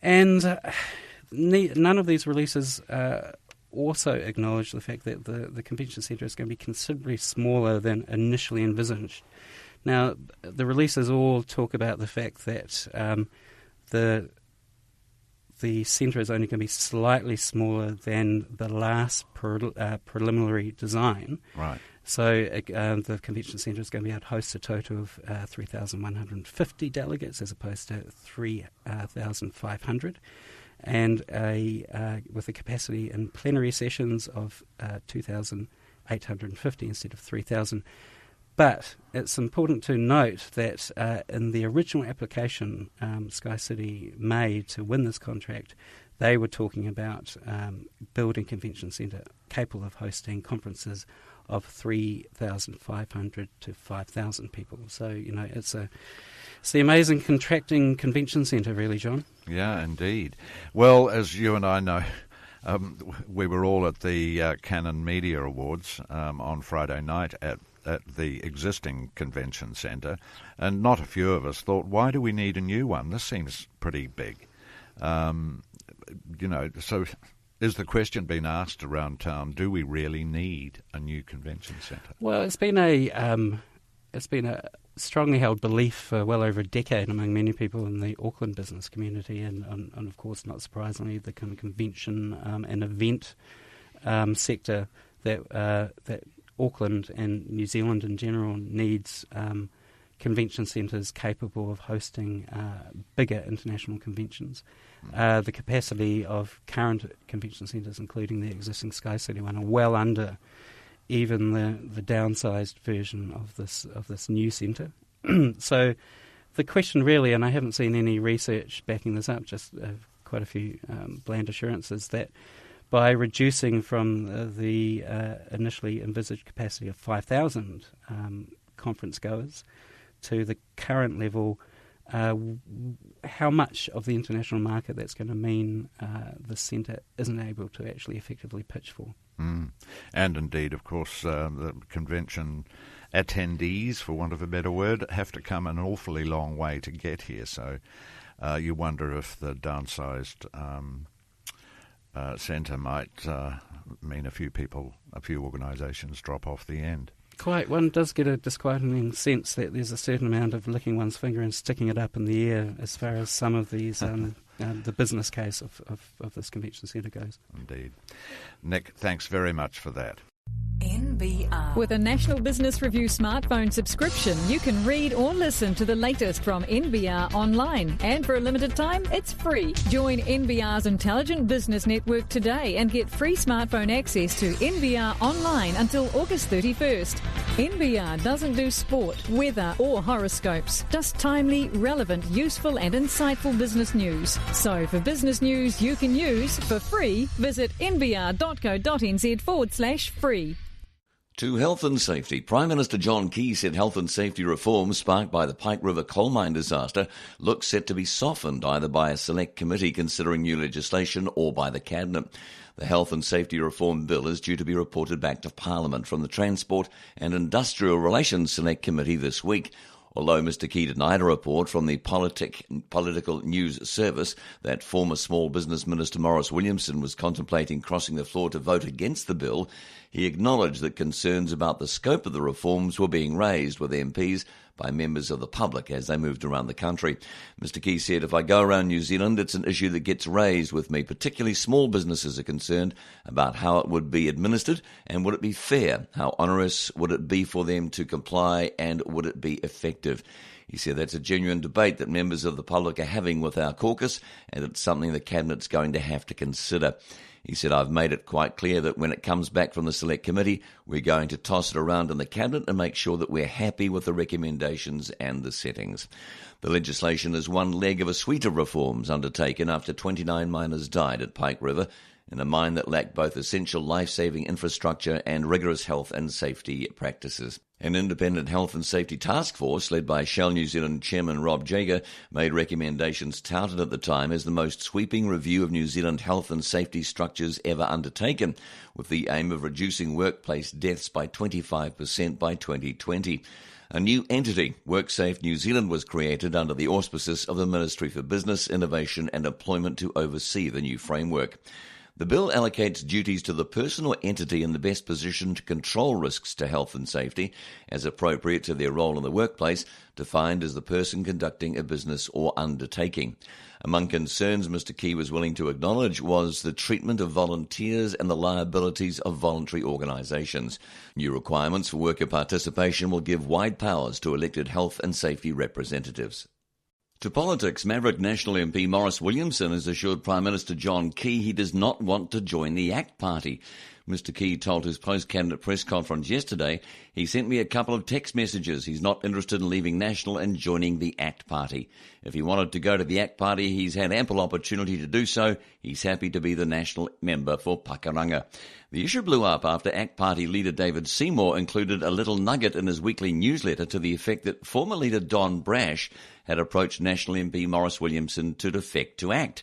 And none of these releases also acknowledge the fact that the convention centre is going to be considerably smaller than initially envisaged. Now, the releases all talk about the fact that the centre is only going to be slightly smaller than the last preliminary design. Right. So the convention centre is going to be able to host a total of 3,150 delegates as opposed to 3,500. And with a capacity in plenary sessions of 2,850 instead of 3,000. But it's important to note that in the original application Sky City made to win this contract, they were talking about building convention centre capable of hosting conferences of 3,500 to 5,000 people. So, it's the amazing contracting convention centre, really, John. Yeah, indeed. Well, as you and I know, we were all at the Canon Media Awards on Friday night at the existing convention centre, and not a few of us thought, why do we need a new one? This seems pretty big. So is the question being asked around town, do we really need a new convention centre? Well, it's been a strongly held belief for well over a decade among many people in the Auckland business community, and of course, not surprisingly, the convention and event sector that Auckland and New Zealand in general needs convention centres capable of hosting bigger international conventions. The capacity of current convention centres, including the existing Sky City one, are well under even the downsized version of this new centre. So the question really, and I haven't seen any research backing this up, just quite a few bland assurances, that by reducing from the initially envisaged capacity of 5,000 conference goers to the current level, how much of the international market that's going to mean the centre isn't able to actually effectively pitch for. And indeed, of course, the convention attendees, for want of a better word, have to come an awfully long way to get here. So you wonder if the downsized centre might mean a few organisations drop off the end. Quite. One does get a disquieting sense that there's a certain amount of licking one's finger and sticking it up in the air as far as some of these the business case of this convention centre goes. Indeed. Nick, thanks very much for that. NBR. With a National Business Review smartphone subscription, you can read or listen to the latest from NBR online. And for a limited time, it's free. Join NBR's Intelligent Business Network today and get free smartphone access to NBR online until August 31st. NBR doesn't do sport, weather or horoscopes, just timely, relevant, useful and insightful business news. So for business news you can use for free, visit nbr.co.nz/free. To health and safety, Prime Minister John Key said health and safety reforms sparked by the Pike River coal mine disaster look set to be softened either by a select committee considering new legislation or by the Cabinet. The Health and Safety Reform Bill is due to be reported back to Parliament from the Transport and Industrial Relations Select Committee this week. Although Mr Key denied a report from the Political News Service that former Small Business Minister Maurice Williamson was contemplating crossing the floor to vote against the bill, he acknowledged that concerns about the scope of the reforms were being raised with MPs by members of the public as they moved around the country. Mr Key said, "If I go around New Zealand, it's an issue that gets raised with me. Particularly small businesses are concerned about how it would be administered and would it be fair? How onerous would it be for them to comply and would it be effective?" He said that's a genuine debate that members of the public are having with our caucus and it's something the Cabinet's going to have to consider. He said, "I've made it quite clear that when it comes back from the Select Committee, we're going to toss it around in the Cabinet and make sure that we're happy with the recommendations and the settings." The legislation is one leg of a suite of reforms undertaken after 29 miners died at Pike River in a mine that lacked both essential life-saving infrastructure and rigorous health and safety practices. An independent health and safety task force led by Shell New Zealand Chairman Rob Jager made recommendations touted at the time as the most sweeping review of New Zealand health and safety structures ever undertaken, with the aim of reducing workplace deaths by 25% by 2020. A new entity, WorkSafe New Zealand, was created under the auspices of the Ministry for Business, Innovation and Employment to oversee the new framework. The bill allocates duties to the person or entity in the best position to control risks to health and safety, as appropriate to their role in the workplace, defined as the person conducting a business or undertaking. Among concerns Mr Key was willing to acknowledge was the treatment of volunteers and the liabilities of voluntary organisations. New requirements for worker participation will give wide powers to elected health and safety representatives. To politics, Maverick National MP Maurice Williamson has assured Prime Minister John Key he does not want to join the ACT Party. Mr Key told his post-cabinet press conference yesterday, "He sent me a couple of text messages. He's not interested in leaving National and joining the ACT Party. If he wanted to go to the ACT Party, he's had ample opportunity to do so. He's happy to be the National member for Pakuranga." The issue blew up after ACT Party leader David Seymour included a little nugget in his weekly newsletter to the effect that former leader Don Brash had approached National MP Maurice Williamson to defect to ACT.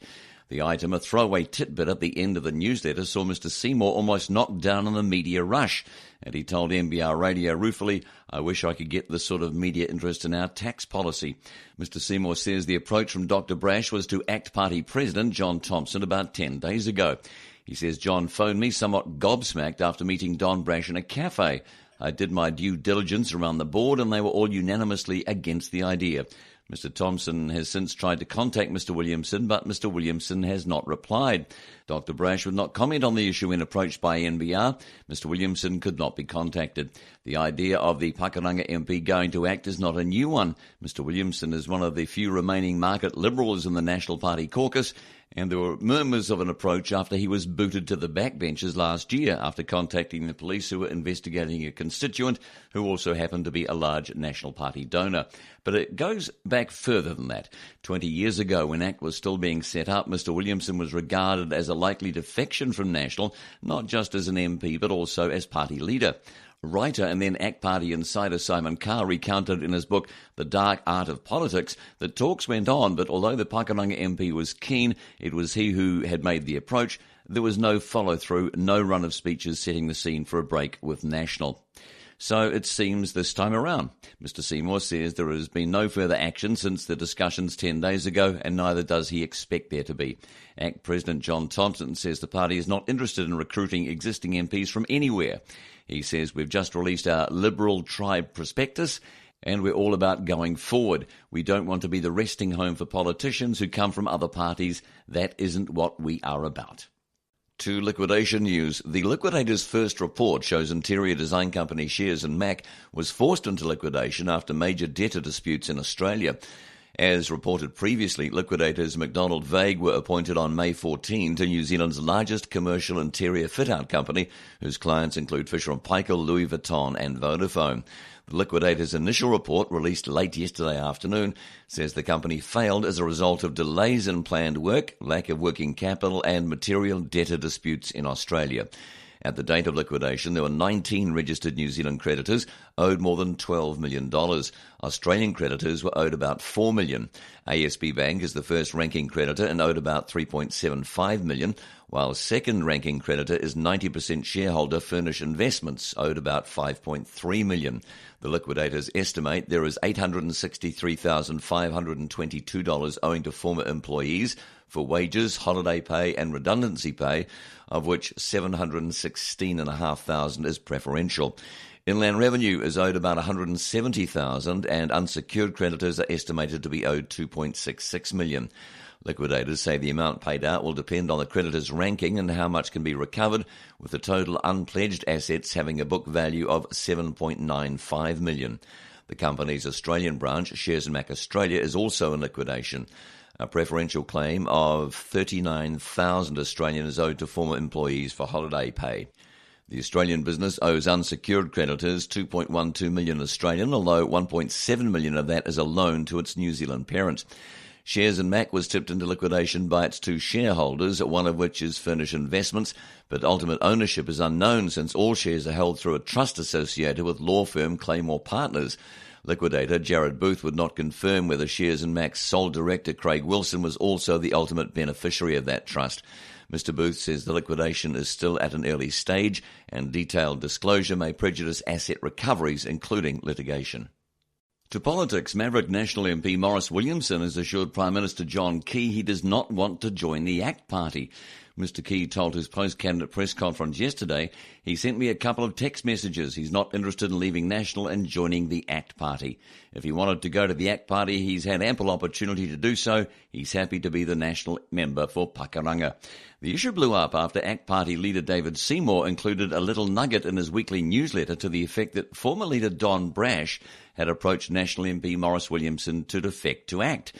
The item, a throwaway tidbit at the end of the newsletter, saw Mr Seymour almost knocked down in the media rush, and he told NBR Radio ruefully, "I wish I could get this sort of media interest in our tax policy." Mr Seymour says the approach from Dr Brash was to ACT Party President John Thompson about 10 days ago. He says, "John phoned me somewhat gobsmacked after meeting Don Brash in a cafe. I did my due diligence around the board and they were all unanimously against the idea." Mr Thompson has since tried to contact Mr Williamson, but Mr Williamson has not replied. Dr Brash would not comment on the issue when approached by NBR. Mr Williamson could not be contacted. The idea of the Pakuranga MP going to ACT is not a new one. Mr Williamson is one of the few remaining market liberals in the National Party caucus, and there were murmurs of an approach after he was booted to the backbenches last year after contacting the police who were investigating a constituent who also happened to be a large National Party donor. But it goes back further than that. 20 years ago, when ACT was still being set up, Mr Williamson was regarded as a likely defection from National, not just as an MP but also as party leader. Writer and then ACT Party insider Simon Carr recounted in his book The Dark Art of Politics that talks went on, but although the Pakuranga MP was keen, it was he who had made the approach. There was no follow-through, no run of speeches setting the scene for a break with National. So it seems this time around. Mr Seymour says there has been no further action since the discussions 10 days ago, and neither does he expect there to be. ACT President John Thompson says the party is not interested in recruiting existing MPs from anywhere. He says we've just released our Liberal Tribe prospectus and we're all about going forward. We don't want to be the resting home for politicians who come from other parties. That isn't what we are about. To liquidation news. The liquidator's first report shows interior design company Shears & Mac was forced into liquidation after major debtor disputes in Australia. As reported previously, liquidators McDonald Vague were appointed on May 14 to New Zealand's largest commercial interior fit-out company, whose clients include Fisher & Paykel, Louis Vuitton and Vodafone. The liquidator's initial report, released late yesterday afternoon, says the company failed as a result of delays in planned work, lack of working capital and material debtor disputes in Australia. At the date of liquidation, there were 19 registered New Zealand creditors owed more than $12 million. Australian creditors were owed about $4 million. ASB Bank is the first-ranking creditor and owed about $3.75 million, while second-ranking creditor is 90% shareholder Furnish Investments, owed about $5.3 million. The liquidators estimate there is $863,522 owing to former employees for wages, holiday pay and redundancy pay, of which $716,500 is preferential. Inland Revenue is owed about $170,000 and unsecured creditors are estimated to be owed $2.66 million. Liquidators say the amount paid out will depend on the creditor's ranking and how much can be recovered, with the total unpledged assets having a book value of $7.95 million. The company's Australian branch, Shears & Mac Australia, is also in liquidation. A preferential claim of 39,000 Australian is owed to former employees for holiday pay. The Australian business owes unsecured creditors $2.12 million Australian, although $1.7 million of that is a loan to its New Zealand parent. Shears & Mac was tipped into liquidation by its two shareholders, one of which is Furnish Investments, but ultimate ownership is unknown since all shares are held through a trust associated with law firm Claymore Partners. Liquidator Jared Booth would not confirm whether Shears & Mac's sole director Craig Wilson was also the ultimate beneficiary of that trust. Mr. Booth says the liquidation is still at an early stage and detailed disclosure may prejudice asset recoveries, including litigation. To politics, Maverick National MP Maurice Williamson has assured Prime Minister John Key he does not want to join the ACT Party. Mr. Key told his post-cabinet press conference yesterday, he sent me a couple of text messages. He's not interested in leaving National and joining the ACT Party. If he wanted to go to the ACT Party, he's had ample opportunity to do so. He's happy to be the National member for Pakuranga. The issue blew up after ACT Party leader David Seymour included a little nugget in his weekly newsletter to the effect that former leader Don Brash had approached National MP Maurice Williamson to defect to ACT.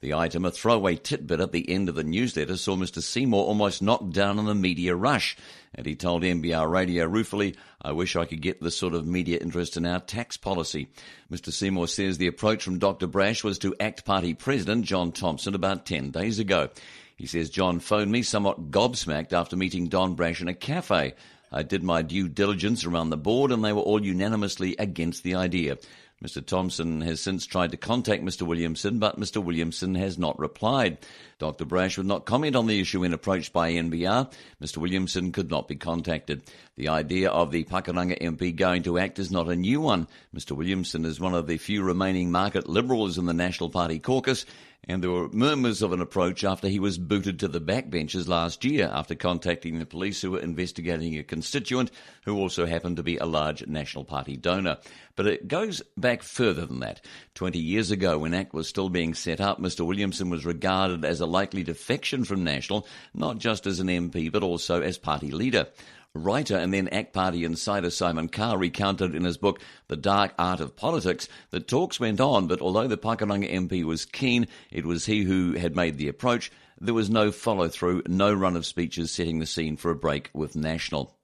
The item, a throwaway tidbit at the end of the newsletter, saw Mr. Seymour almost knocked down in the media rush, and he told NBR Radio ruefully, "I wish I could get this sort of media interest in our tax policy." Mr. Seymour says the approach from Dr. Brash was to ACT Party President John Thompson about 10 days ago. He says, "John phoned me somewhat gobsmacked after meeting Don Brash in a cafe. I did my due diligence around the board and they were all unanimously against the idea." Mr. Thompson has since tried to contact Mr. Williamson, but Mr. Williamson has not replied. Dr. Brash would not comment on the issue when approached by NBR. Mr. Williamson could not be contacted. The idea of the Pakuranga MP going to ACT is not a new one. Mr. Williamson is one of the few remaining market liberals in the National Party caucus, And there were murmurs of an approach after he was booted to the backbenches last year after contacting the police who were investigating a constituent who also happened to be a large National Party donor. But it goes back further than that. 20 years ago, when ACT was still being set up, Mr Williamson was regarded as a likely defection from National, not just as an MP but also as party leader. Writer and then ACT Party insider Simon Carr recounted in his book The Dark Art of Politics that talks went on, but although the Pakuranga MP was keen, it was he who had made the approach. There was no follow-through, no run of speeches setting the scene for a break with National.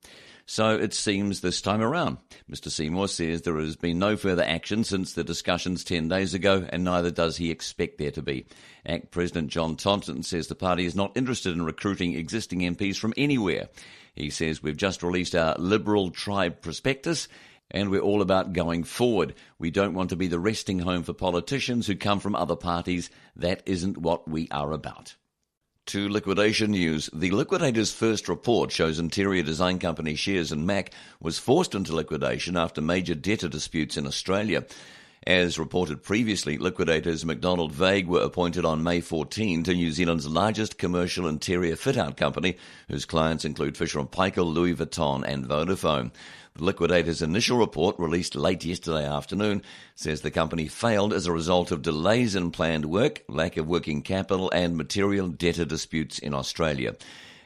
So it seems this time around. Mr Seymour says there has been no further action since the discussions 10 days ago, and neither does he expect there to be. ACT President John Thompson says the party is not interested in recruiting existing MPs from anywhere. He says, we've just released our Liberal Tribe prospectus and we're all about going forward. We don't want to be the resting home for politicians who come from other parties. That isn't what we are about. To liquidation news. The liquidator's first report shows interior design company Shears and Mac was forced into liquidation after major debtor disputes in Australia. As reported previously, liquidators McDonald Vague were appointed on May 14 to New Zealand's largest commercial interior fit-out company, whose clients include Fisher & Paykel, Louis Vuitton and Vodafone. The liquidator's initial report, released late yesterday afternoon, says the company failed as a result of delays in planned work, lack of working capital and material debtor disputes in Australia.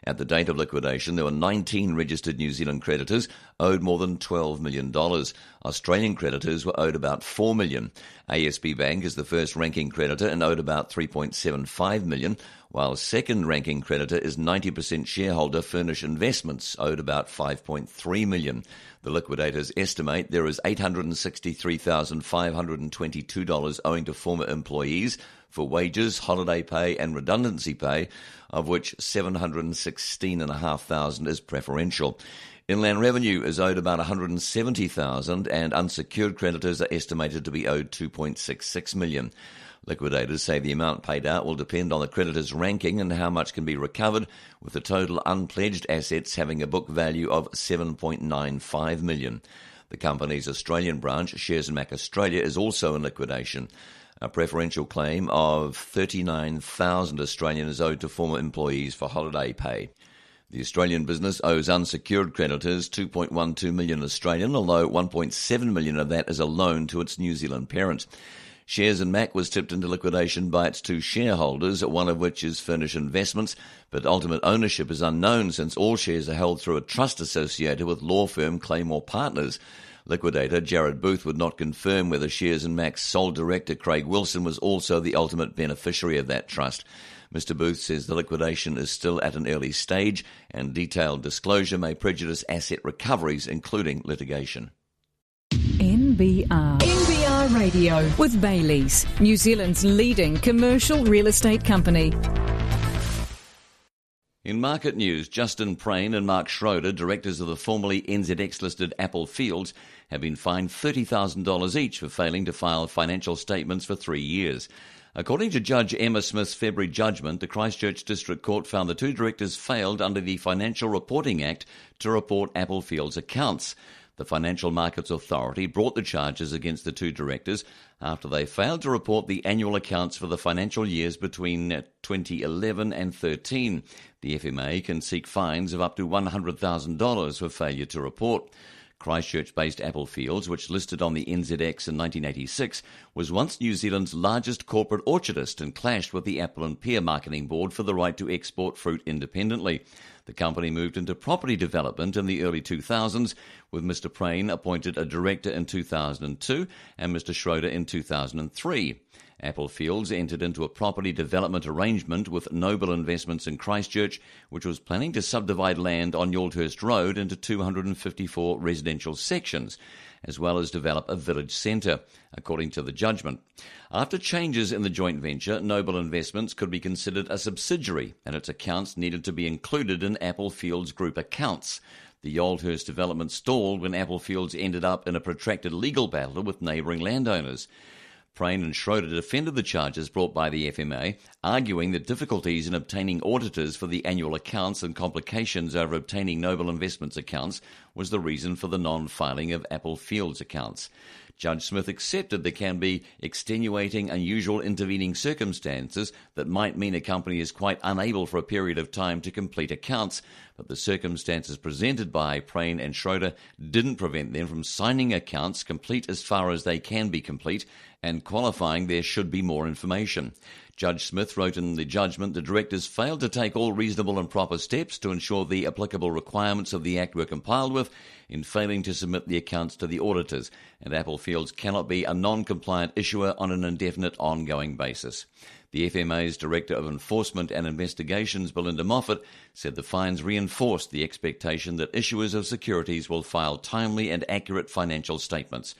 At the date of liquidation, there were 19 registered New Zealand creditors owed more than $12 million. Australian creditors were owed about $4 million. ASB Bank is the first-ranking creditor and owed about $3.75 million, while second-ranking creditor is 90% shareholder Furnish Investments, owed about $5.3 million. The liquidators estimate there is $863,522 owing to former employees for wages, holiday pay and redundancy pay, of which $716,500 is preferential. Inland Revenue is owed about $170,000 and unsecured creditors are estimated to be owed $2.66 million. Liquidators say the amount paid out will depend on the creditor's ranking and how much can be recovered, with the total unpledged assets having a book value of $7.95 million. The company's Australian branch, Shears and Mac Australia, is also in liquidation. A preferential claim of 39,000 Australian is owed to former employees for holiday pay. The Australian business owes unsecured creditors 2.12 million Australian, although 1.7 million of that is a loan to its New Zealand parent. Shears and Mac was tipped into liquidation by its two shareholders, one of which is Furnish Investments, but ultimate ownership is unknown since all shares are held through a trust associated with law firm Claymore Partners. Liquidator Jared Booth would not confirm whether Shears and Mac's sole director Craig Wilson was also the ultimate beneficiary of that trust. Mr Booth says the liquidation is still at an early stage and detailed disclosure may prejudice asset recoveries, including litigation. NBR Radio with Bayleys, New Zealand's leading commercial real estate company. In market news, Justin Prain and Mark Schroeder, directors of the formerly NZX-listed Apple Fields, have been fined $30,000 each for failing to file financial statements for 3 years. According to Judge Emma Smith's February judgment, the Christchurch District Court found the two directors failed under the Financial Reporting Act to report Apple Fields accounts. The Financial Markets Authority brought the charges against the two directors after they failed to report the annual accounts for the financial years between 2011 and 13. The FMA can seek fines of up to $100,000 for failure to report. Christchurch-based Apple Fields, which listed on the NZX in 1986, was once New Zealand's largest corporate orchardist and clashed with the Apple and Pear Marketing Board for the right to export fruit independently. The company moved into property development in the early 2000s, with Mr Prain appointed a director in 2002 and Mr Schroeder in 2003. Apple Fields entered into a property development arrangement with Noble Investments in Christchurch, which was planning to subdivide land on Yaldhurst Road into 254 residential sections, as well as develop a village centre, according to the judgment. After changes in the joint venture, Noble Investments could be considered a subsidiary, and its accounts needed to be included in Apple Fields Group accounts. The Yaldhurst development stalled when Apple Fields ended up in a protracted legal battle with neighbouring landowners. Prain and Schroeder defended the charges brought by the FMA, arguing that difficulties in obtaining auditors for the annual accounts and complications over obtaining Noble Investments accounts was the reason for the non-filing of Apple Fields accounts. Judge Smith accepted there can be extenuating, unusual intervening circumstances that might mean a company is quite unable for a period of time to complete accounts, but the circumstances presented by Prain and Schroeder didn't prevent them from signing accounts complete as far as they can be complete and qualifying there should be more information. Judge Smith wrote in the judgment the directors failed to take all reasonable and proper steps to ensure the applicable requirements of the Act were complied with in failing to submit the accounts to the auditors, and Apple Fields cannot be a non-compliant issuer on an indefinite ongoing basis. The FMA's Director of Enforcement and Investigations, Belinda Moffat, said the fines reinforced the expectation that issuers of securities will file timely and accurate financial statements.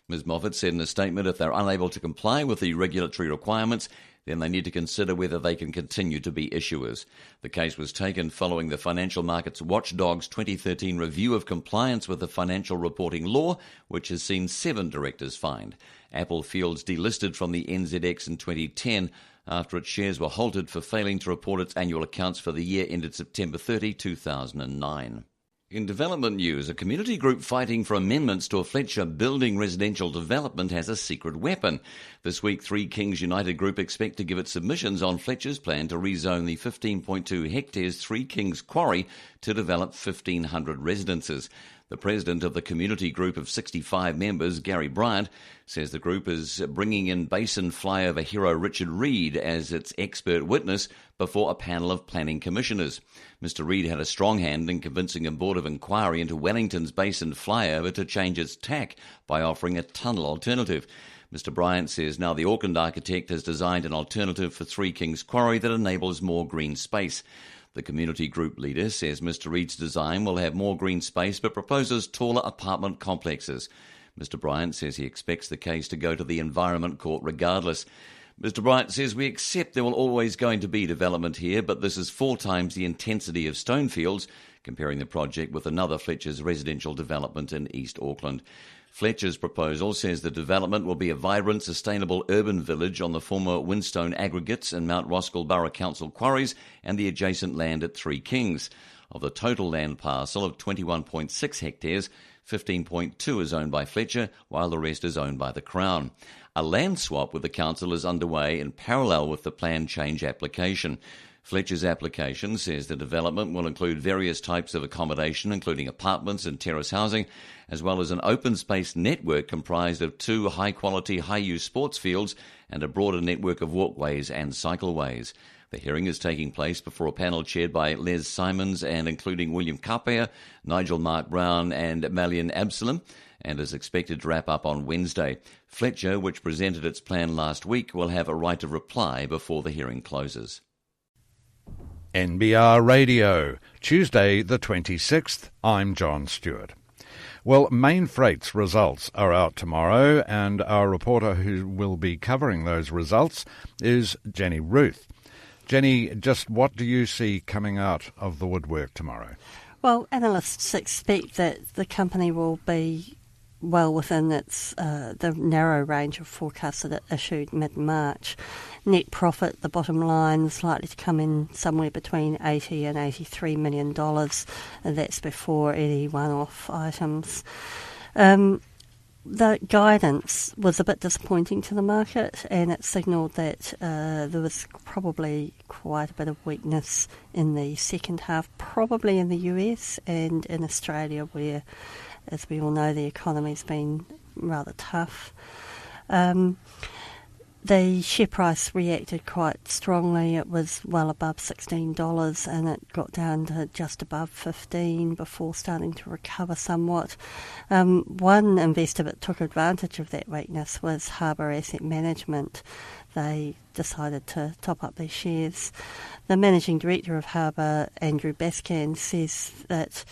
Ms Moffat said in a statement if they're unable to comply with the regulatory requirements, then they need to consider whether they can continue to be issuers. The case was taken following the Financial Markets Watchdog's 2013 review of compliance with the financial reporting law, which has seen 7 directors fined. Apple Fields delisted from the NZX in 2010 after its shares were halted for failing to report its annual accounts for the year ended September 30, 2009. In development news, a community group fighting for amendments to a Fletcher building residential development has a secret weapon. This week, Three Kings United Group expect to give its submissions on Fletcher's plan to rezone the 15.2 hectares Three Kings quarry to develop 1,500 residences. The president of the community group of 65 members, Gary Bryant, says the group is bringing in basin flyover hero Richard Reid as its expert witness before a panel of planning commissioners. Mr Reid had a strong hand in convincing a board of inquiry into Wellington's basin flyover to change its tack by offering a tunnel alternative. Mr Bryant says now the Auckland architect has designed an alternative for Three Kings Quarry that enables more green space. The community group leader says Mr Reid's design will have more green space but proposes taller apartment complexes. Mr Bryant says he expects the case to go to the Environment Court regardless. Mr Bryant says we accept there will always going to be development here, but this is 4 times the intensity of Stonefields, comparing the project with another Fletcher's residential development in East Auckland. Fletcher's proposal says the development will be a vibrant, sustainable urban village on the former Windstone aggregates and Mount Roskill Borough Council quarries and the adjacent land at Three Kings. Of the total land parcel of 21.6 hectares, 15.2 is owned by Fletcher, while the rest is owned by the Crown. A land swap with the council is underway in parallel with the plan change application. Fletcher's application says the development will include various types of accommodation, including apartments and terrace housing, as well as an open space network comprised of 2 high-quality, high-use sports fields and a broader network of walkways and cycleways. The hearing is taking place before a panel chaired by Les Simons and including William Kapea, Nigel Mark Brown and Malian Absalom, and is expected to wrap up on Wednesday. Fletcher, which presented its plan last week, will have a right of reply before the hearing closes. NBR Radio, Tuesday the 26th. I'm John Stewart. Well, Mainfreight's results are out tomorrow, and our reporter who will be covering those results is Jenny Ruth. Jenny, just what do you see coming out of the woodwork tomorrow? Well, analysts expect that the company will be well within its the narrow range of forecasts that it issued mid-March. Net profit, the bottom line, is likely to come in somewhere between $80 and $83 million, and that's before any one-off items. The guidance was a bit disappointing to the market, and it signalled that there was probably quite a bit of weakness in the second half, probably in the US and in Australia, where, as we all know, the economy's been rather tough. The share price reacted quite strongly. It was well above $16 and it got down to just above $15 before starting to recover somewhat. One investor that took advantage of that weakness was Harbour Asset Management. They decided to top up their shares. The managing director of Harbour, Andrew Bascan, says that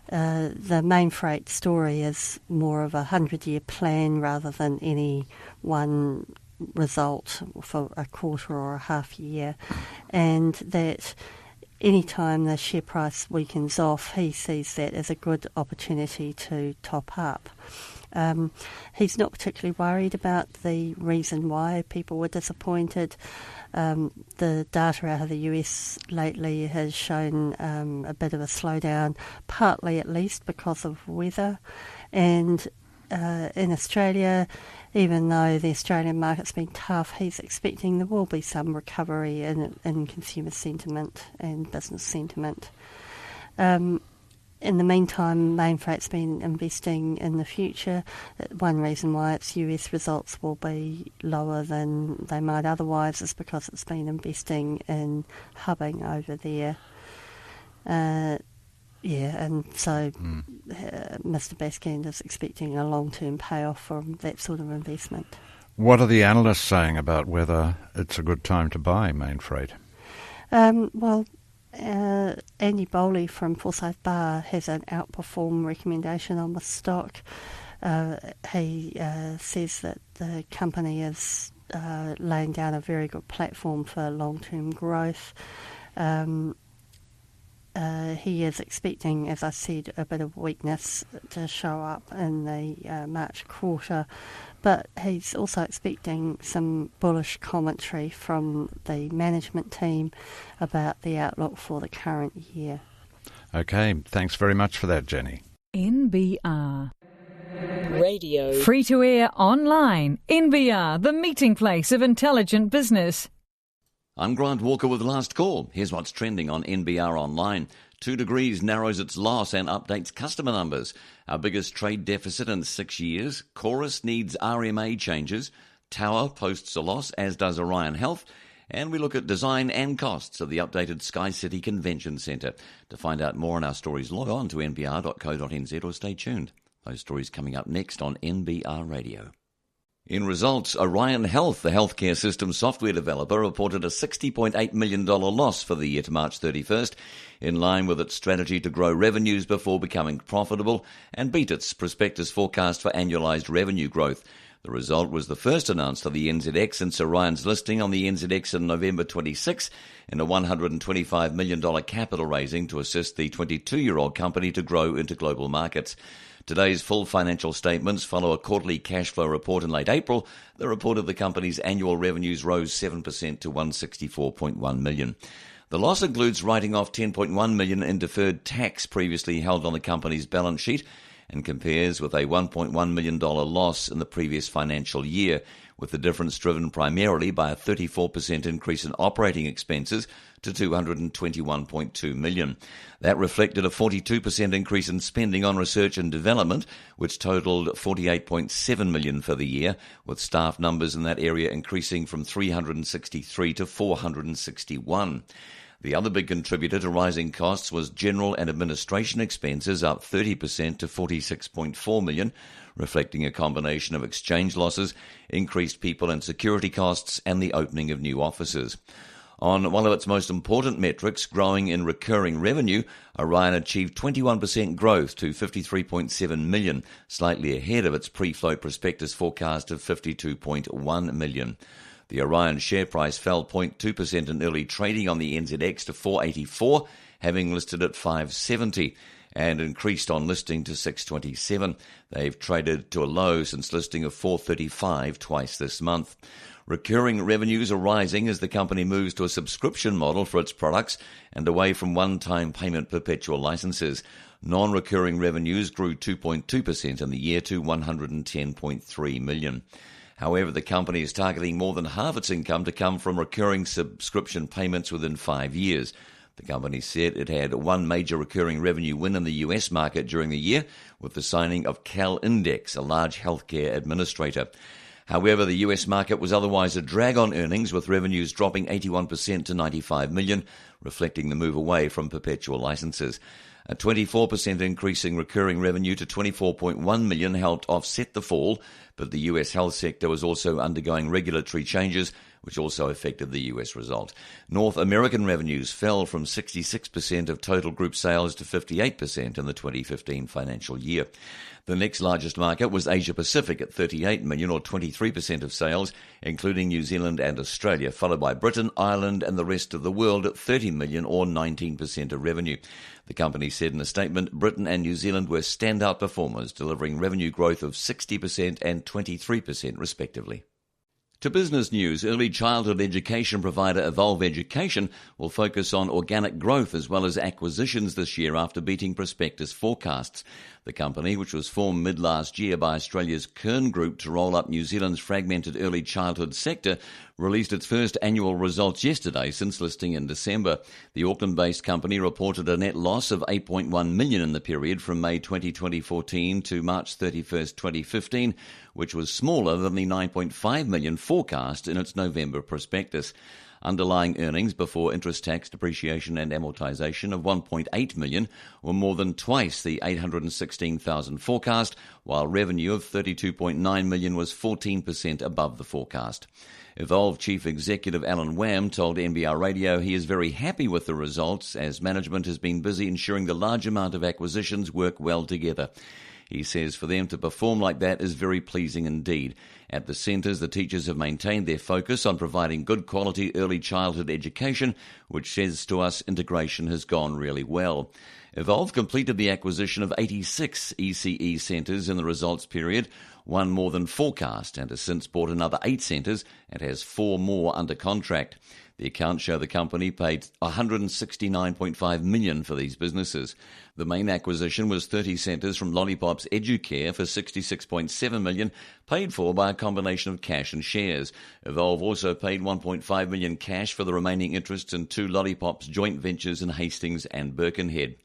the Mainfreight story is more of a 100-year plan rather than any one result for a quarter or a half year, and that any time the share price weakens off, he sees that as a good opportunity to top up. He's not particularly worried about the reason why people were disappointed. The data out of the US lately has shown a bit of a slowdown, partly at least because of weather. And in Australia, even though the Australian market's been tough, he's expecting there will be some recovery in consumer sentiment and business sentiment. In the meantime, Mainfreight's been investing in the future. One reason why its US results will be lower than they might otherwise is because it's been investing in hubbing over there. And so Mr. Baskand is expecting a long-term payoff from that sort of investment. What are the analysts saying about whether it's a good time to buy Mainfreight? Andy Bowley from Forsyth Barr has an outperform recommendation on the stock. He says that the company is laying down a very good platform for long-term growth. He is expecting, as I said, a bit of weakness to show up in the March quarter, but he's also expecting some bullish commentary from the management team about the outlook for the current year. Okay, thanks very much for that, Jenny. NBR Radio. Free to air online. NBR, the meeting place of intelligent business. I'm Grant Walker with Last Call. Here's what's trending on NBR Online. 2 Degrees narrows its loss and updates customer numbers. Our biggest trade deficit in 6 years. Chorus needs RMA changes. Tower posts a loss, as does Orion Health. And we look at design and costs of the updated Sky City Convention Centre. To find out more on our stories, log on to nbr.co.nz or stay tuned. Those stories coming up next on NBR Radio. In results, Orion Health, the healthcare system software developer, reported a $60.8 million loss for the year to March 31st, in line with its strategy to grow revenues before becoming profitable and beat its prospectus forecast for annualised revenue growth. The result was the first announced for the NZX since Orion's listing on the NZX in November 26 in a $125 million capital raising to assist the 22-year-old company to grow into global markets. Today's full financial statements follow a quarterly cash flow report in late April that reported the company's annual revenues rose 7% to $164.1 million. The loss includes writing off $10.1 million in deferred tax previously held on the company's balance sheet and compares with a $1.1 million loss in the previous financial year, with the difference driven primarily by a 34% increase in operating expenses to $221.2 million. That reflected a 42% increase in spending on research and development, which totaled $48.7 million for the year, with staff numbers in that area increasing from 363 to 461. The other big contributor to rising costs was general and administration expenses, up 30% to $46.4 million, reflecting a combination of exchange losses, increased people and security costs, and the opening of new offices. On one of its most important metrics, growing in recurring revenue, Orion achieved 21% growth to $53.7 million, slightly ahead of its pre-float prospectus forecast of $52.1 million. The Orion share price fell 0.2% in early trading on the NZX to $4.84, having listed at $5.70, and increased on listing to $6.27. They've traded to a low since listing of $4.35 twice this month. Recurring revenues are rising as the company moves to a subscription model for its products and away from one-time payment perpetual licenses. Non-recurring revenues grew 2.2% in the year to $110.3 million. However, the company is targeting more than half its income to come from recurring subscription payments within 5 years. The company said it had one major recurring revenue win in the US market during the year with the signing of CalIndex, a large healthcare administrator. However, the US market was otherwise a drag on earnings, with revenues dropping 81% to $95 million, reflecting the move away from perpetual licenses. A 24% increase in recurring revenue to $24.1 million helped offset the fall, but the US health sector was also undergoing regulatory changes, which also affected the US result. North American revenues fell from 66% of total group sales to 58% in the 2015 financial year. The next largest market was Asia Pacific at $38 million, or 23% of sales, including New Zealand and Australia, followed by Britain, Ireland and the rest of the world at $30 million or 19% of revenue. The company said in a statement, Britain and New Zealand were standout performers, delivering revenue growth of 60% and 23% respectively. To business news, early childhood education provider Evolve Education will focus on organic growth as well as acquisitions this year after beating prospectus forecasts. The company, which was formed mid-last year by Australia's Kern Group to roll up New Zealand's fragmented early childhood sector, released its first annual results yesterday since listing in December. The Auckland-based company reported a net loss of $8.1 million in the period from May 2014 to March 31st, 2015, which was smaller than the $9.5 million forecast in its November prospectus. Underlying earnings before interest, tax, depreciation and amortisation of $1.8 million were more than twice the $816,000 forecast, while revenue of $32.9 million was 14% above the forecast. Evolve Chief Executive Alan Wham told NBR Radio he is very happy with the results as management has been busy ensuring the large amount of acquisitions work well together. He says for them to perform like that is very pleasing indeed. At the centres, the teachers have maintained their focus on providing good quality early childhood education, which says to us integration has gone really well. Evolve completed the acquisition of 86 ECE centres in the results period, one more than forecast, and has since bought another 8 centres and has 4 more under contract. The accounts show the company paid $169.5 million for these businesses. The main acquisition was 30 centres from Lollipop's Educare for $66.7 million, paid for by a combination of cash and shares. Evolve also paid $1.5 million cash for the remaining interests in 2 Lollipop's joint ventures in Hastings and Birkenhead.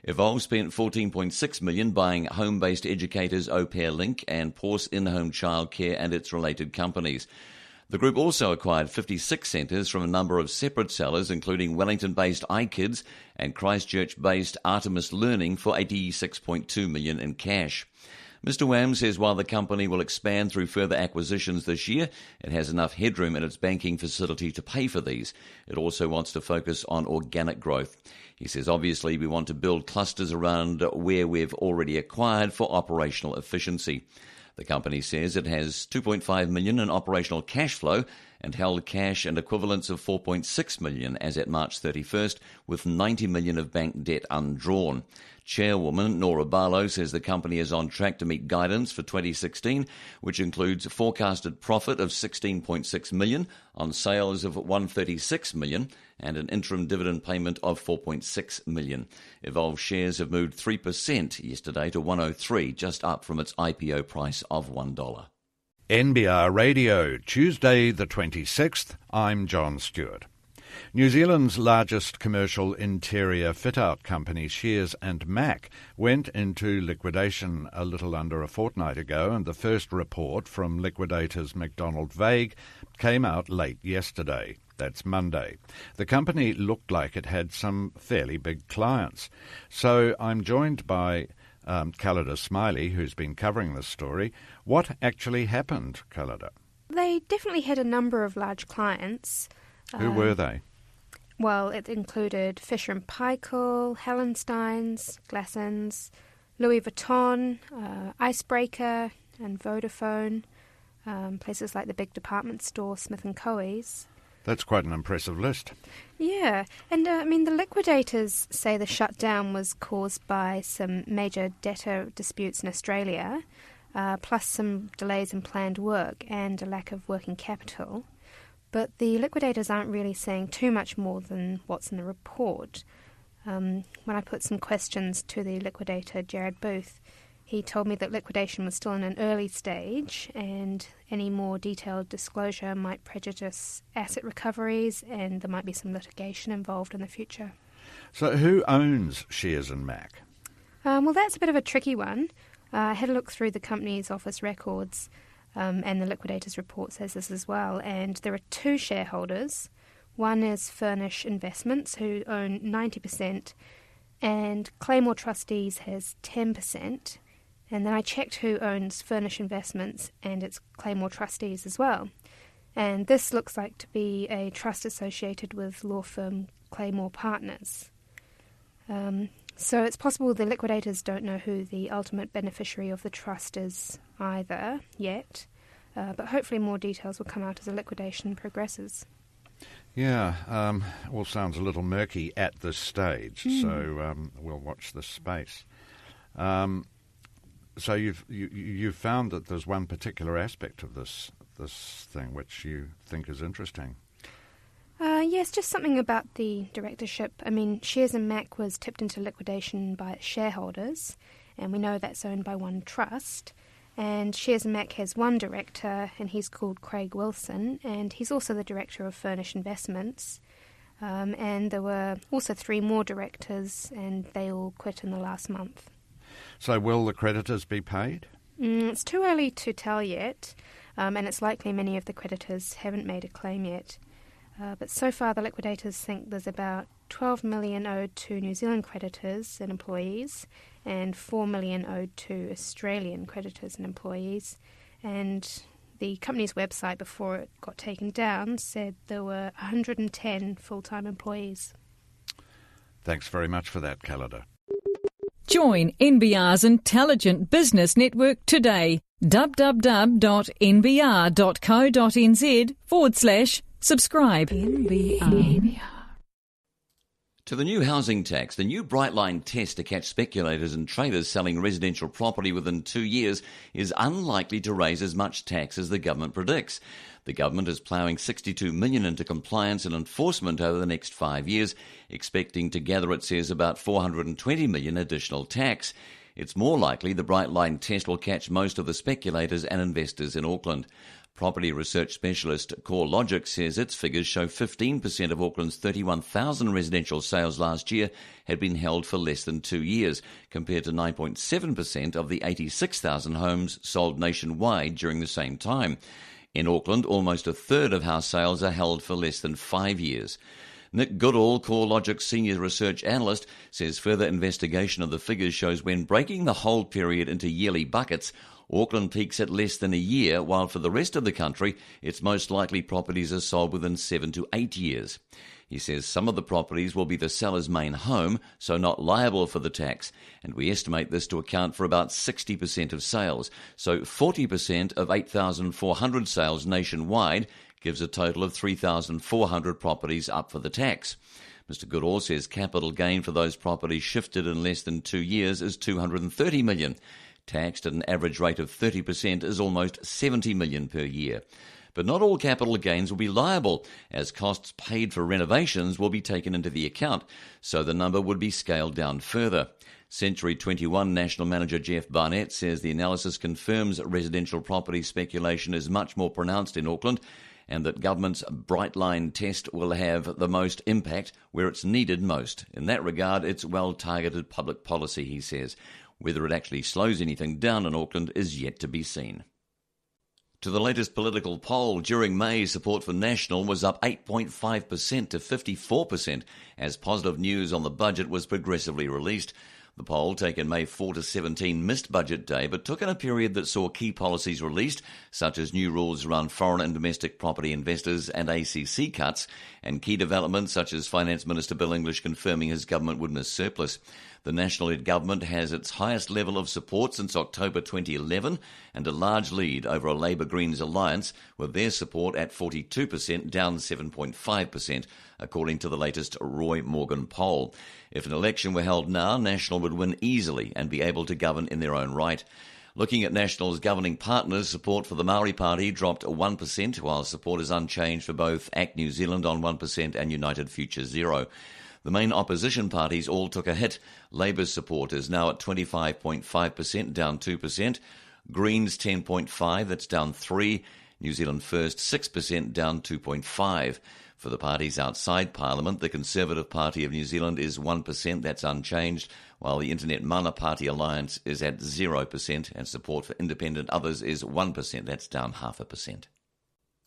Evolve spent $14.6 million buying home-based educators Au Pair Link and Porse In-Home Childcare and its related companies. The group also acquired 56 centres from a number of separate sellers, including Wellington-based iKids and Christchurch-based Artemis Learning for $86.2 million in cash. Mr. Wham says while the company will expand through further acquisitions this year, it has enough headroom in its banking facility to pay for these. It also wants to focus on organic growth. He says obviously we want to build clusters around where we've already acquired for operational efficiency. The company says it has $2.5 million in operational cash flow and held cash and equivalents of $4.6 million as at March 31st, with $90 million of bank debt undrawn. Chairwoman Nora Barlow says the company is on track to meet guidance for 2016, which includes a forecasted profit of $16.6 million on sales of $136 million and an interim dividend payment of $4.6 million. Evolve shares have moved 3% yesterday to 103, just up from its IPO price of $1. NBR Radio, Tuesday the 26th. I'm John Stewart. New Zealand's largest commercial interior fit-out company, Shears and Mac, went into liquidation a little under a fortnight ago, and the first report from liquidators McDonald Vague came out late yesterday. That's Monday. The company looked like it had some fairly big clients. So I'm joined by Callida Smiley, who's been covering this story. What actually happened, Callida? They definitely had a number of large clients. Who were they? Well, it included Fisher & Paykel, Hallensteins, Glassons, Louis Vuitton, Icebreaker and Vodafone, places like the big department store Smith & Coe's. That's quite an impressive list. Yeah, and the liquidators say the shutdown was caused by some major debtor disputes in Australia, plus some delays in planned work and a lack of working capital. But the liquidators aren't really saying too much more than what's in the report. When I put some questions to the liquidator, Jared Booth, he told me that liquidation was still in an early stage and any more detailed disclosure might prejudice asset recoveries and there might be some litigation involved in the future. So who owns Shears and Mac? Well, that's a bit of a tricky one. I had a look through the company's office records and the liquidator's report says this as well. And there are 2 shareholders. One is Furnish Investments, who own 90%, and Claymore Trustees has 10%. And then I checked who owns Furnish Investments and its Claymore Trustees as well. And this looks like to be a trust associated with law firm Claymore Partners. So it's possible the liquidators don't know who the ultimate beneficiary of the trust is either yet, but hopefully more details will come out as the liquidation progresses. Yeah, all sounds a little murky at this stage, so we'll watch this space. So you've found that there's one particular aspect of this thing which you think is interesting. Yes, just something about the directorship. I mean, Shares and Mac was tipped into liquidation by its shareholders, and we know that's owned by one trust. And Shares and Mac has one director, and he's called Craig Wilson, and he's also the director of Furnish Investments. And there were also 3 more directors, and they all quit in the last month. So will the creditors be paid? It's too early to tell yet, and it's likely many of the creditors haven't made a claim yet. But so far the liquidators think there's about $12 million owed to New Zealand creditors and employees, and $4 million owed to Australian creditors and employees. And the company's website, before it got taken down, said there were 110 full-time employees. Thanks very much for that, Calida. Join NBR's Intelligent Business Network today. www.nbr.co.nz/subscribe. NBR. To the new housing tax, the new Brightline test to catch speculators and traders selling residential property within 2 years is unlikely to raise as much tax as the government predicts. The government is ploughing $62 million into compliance and enforcement over the next 5 years, expecting to gather, it says, about $420 million additional tax. It's more likely the Brightline test will catch most of the speculators and investors in Auckland. Property research specialist CoreLogic says its figures show 15% of Auckland's 31,000 residential sales last year had been held for less than 2 years, compared to 9.7% of the 86,000 homes sold nationwide during the same time. In Auckland, almost a third of house sales are held for less than 5 years. Nick Goodall, CoreLogic's senior research analyst, says further investigation of the figures shows when breaking the hold period into yearly buckets, Auckland peaks at less than a year, while for the rest of the country, it's most likely properties are sold within 7 to 8 years. He says some of the properties will be the seller's main home, so not liable for the tax, and we estimate this to account for about 60% of sales. So 40% of 8,400 sales nationwide gives a total of 3,400 properties up for the tax. Mr. Goodall says capital gain for those properties shifted in less than 2 years is $230 million. Taxed at an average rate of 30% is almost $70 million per year. But not all capital gains will be liable, as costs paid for renovations will be taken into the account, so the number would be scaled down further. Century 21 National Manager Jeff Barnett says the analysis confirms residential property speculation is much more pronounced in Auckland, and that government's Brightline test will have the most impact where it's needed most. In that regard, it's well-targeted public policy, he says. Whether it actually slows anything down in Auckland is yet to be seen. To the latest political poll, during May, support for National was up 8.5% to 54% as positive news on the budget was progressively released. The poll, taken May 4 to 17, missed Budget Day, but took in a period that saw key policies released, such as new rules around foreign and domestic property investors and ACC cuts, and key developments such as Finance Minister Bill English confirming his government would miss surplus. The National-led government has its highest level of support since October 2011 and a large lead over a Labour-Greens alliance, with their support at 42%, down 7.5%, according to the latest Roy Morgan poll. If an election were held now, National would win easily and be able to govern in their own right. Looking at National's governing partners, support for the Māori Party dropped 1%, while support is unchanged for both ACT New Zealand on 1% and United Future 0%. The main opposition parties all took a hit. Labour's support is now at 25.5%, down 2%. Greens 10.5%, that's down 3%. New Zealand First 6%, down 2.5%. For the parties outside Parliament, the Conservative Party of New Zealand is 1%, that's unchanged, while the Internet Mana Party Alliance is at 0%, and support for independent others is 1%, that's down 0.5%.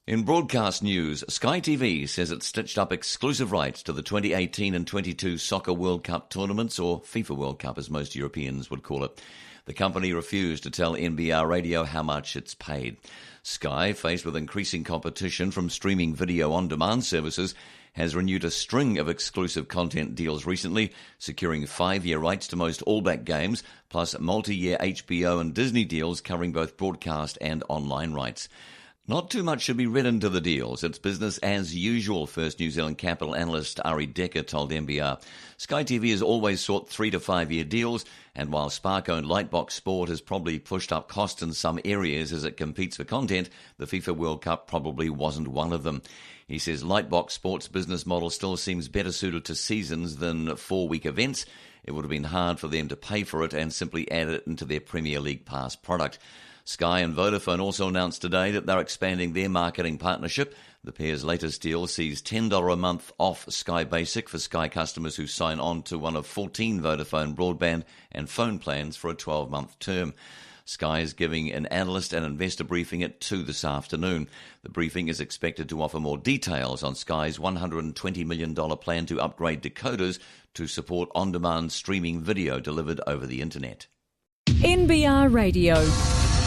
In broadcast news, Sky TV says it stitched up exclusive rights to the 2018 and 22 Soccer World Cup tournaments, or FIFA World Cup as most Europeans would call it. The company refused to tell NBR Radio how much it's paid. Sky, faced with increasing competition from streaming video on-demand services, has renewed a string of exclusive content deals recently, securing 5-year rights to most All Black games, plus multi-year HBO and Disney deals covering both broadcast and online rights. Not too much should be read into the deals. It's business as usual, First New Zealand capital analyst Ari Decker told NBR. Sky TV has always sought 3 to 5 year deals, and while Spark-owned Lightbox Sport has probably pushed up costs in some areas as it competes for content, the FIFA World Cup probably wasn't one of them. He says Lightbox Sport's business model still seems better suited to seasons than 4-week events. It would have been hard for them to pay for it and simply add it into their Premier League Pass product. Sky and Vodafone also announced today that they're expanding their marketing partnership. The pair's latest deal sees $10 a month off Sky Basic for Sky customers who sign on to one of 14 Vodafone broadband and phone plans for a 12-month term. Sky is giving an analyst and investor briefing at 2 this afternoon. The briefing is expected to offer more details on Sky's $120 million plan to upgrade decoders to support on-demand streaming video delivered over the internet. NBR Radio.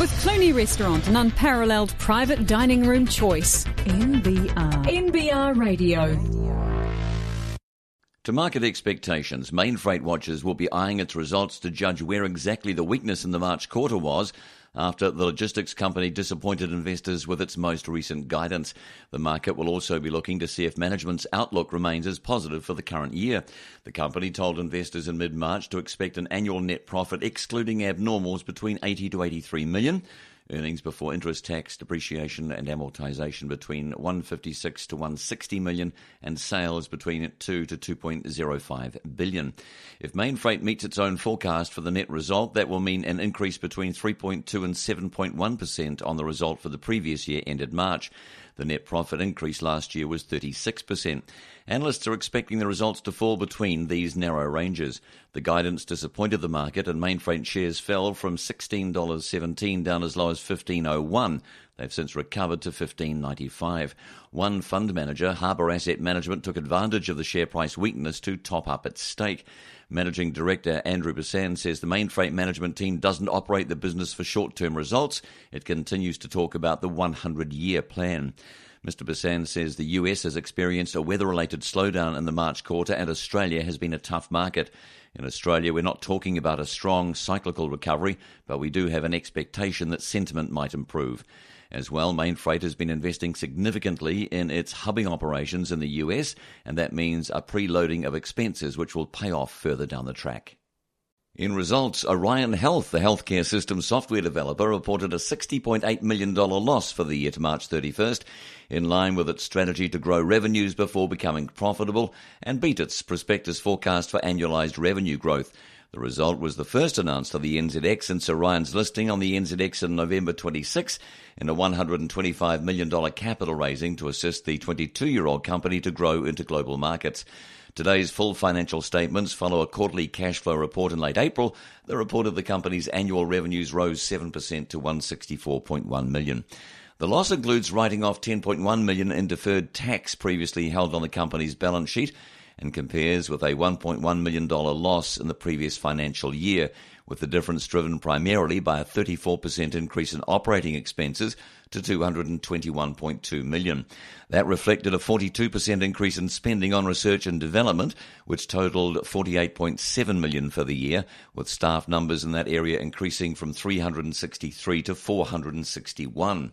With Clooney Restaurant, an unparalleled private dining room choice. NBR Radio. To market expectations, Main Freight Watchers will be eyeing its results to judge where exactly the weakness in the March quarter was after the logistics company disappointed investors with its most recent guidance. The market will also be looking to see if management's outlook remains as positive for the current year. The company told investors in mid-March to expect an annual net profit excluding abnormals between 80 to 83 million. Earnings before interest, tax, depreciation and amortisation between 156 to 160 million and sales between 2 to 2.05 billion. If Main Freight meets its own forecast for the net result, that will mean an increase between 3.2 and 7.1% on the result for the previous year ended March. The net profit increase last year was 36%. Analysts are expecting the results to fall between these narrow ranges. The guidance disappointed the market and Main Freight shares fell from $16.17 down as low as $15.01. They've since recovered to $15.95. One fund manager, Harbour Asset Management, took advantage of the share price weakness to top up its stake. Managing Director Andrew Bassan says the Main Freight management team doesn't operate the business for short-term results. It continues to talk about the 100-year plan. Mr. Bassan says the US has experienced a weather-related slowdown in the March quarter and Australia has been a tough market. In Australia, we're not talking about a strong cyclical recovery, but we do have an expectation that sentiment might improve. As well, Main Freight has been investing significantly in its hubbing operations in the US, and that means a preloading of expenses which will pay off further down the track. In results, Orion Health, the healthcare system software developer, reported a $60.8 million loss for the year to March 31st, in line with its strategy to grow revenues before becoming profitable and beat its prospectus forecast for annualized revenue growth. The result was the first announced of the NZX since Orion's listing on the NZX in November 26 in a $125 million capital raising to assist the 22-year-old company to grow into global markets. Today's full financial statements follow a quarterly cash flow report in late April that reported the company's annual revenues rose 7% to $164.1 million. The loss includes writing off $10.1 million in deferred tax previously held on the company's balance sheet and compares with a $1.1 million loss in the previous financial year, with the difference driven primarily by a 34% increase in operating expenses to $221.2 million. That reflected a 42% increase in spending on research and development, which totaled $48.7 million for the year, with staff numbers in that area increasing from 363 to 461.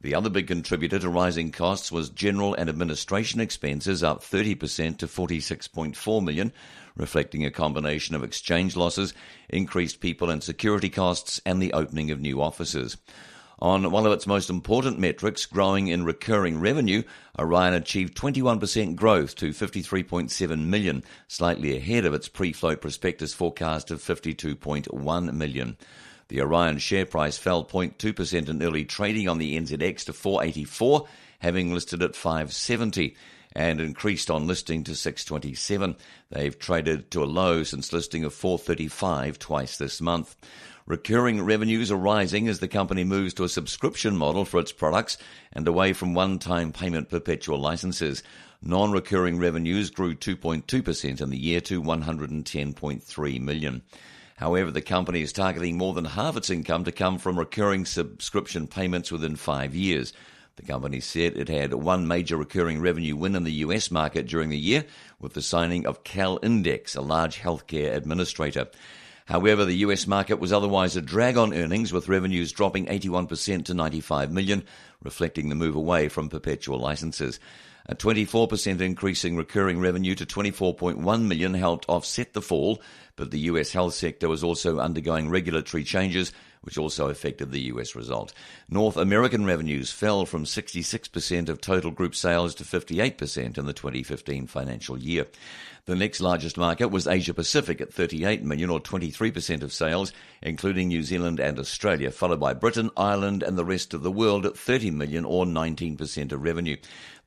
The other big contributor to rising costs was general and administration expenses, up 30% to $46.4 million, reflecting a combination of exchange losses, increased people and security costs, and the opening of new offices. On one of its most important metrics, growing in recurring revenue, Orion achieved 21% growth to $53.7 million, slightly ahead of its pre-float prospectus forecast of $52.1 million. The Orion share price fell 0.2% in early trading on the NZX to $4.84, having listed at $5.70, and increased on listing to $6.27. They've traded to a low since listing of $4.35 twice this month. Recurring revenues are rising as the company moves to a subscription model for its products and away from one-time payment perpetual licenses. Non-recurring revenues grew 2.2% in the year to $110.3 million. However, the company is targeting more than half its income to come from recurring subscription payments within 5 years. The company said it had one major recurring revenue win in the US market during the year with the signing of CalIndex, a large healthcare administrator. However, the US market was otherwise a drag on earnings, with revenues dropping 81% to $95 million, reflecting the move away from perpetual licenses. A 24% increase in recurring revenue to $24.1 million helped offset the fall, but the US health sector was also undergoing regulatory changes, which also affected the US result. North American revenues fell from 66% of total group sales to 58% in the 2015 financial year. The next largest market was Asia Pacific at $38 million, or 23% of sales, including New Zealand and Australia, followed by Britain, Ireland and the rest of the world at $30 million, or 19% of revenue.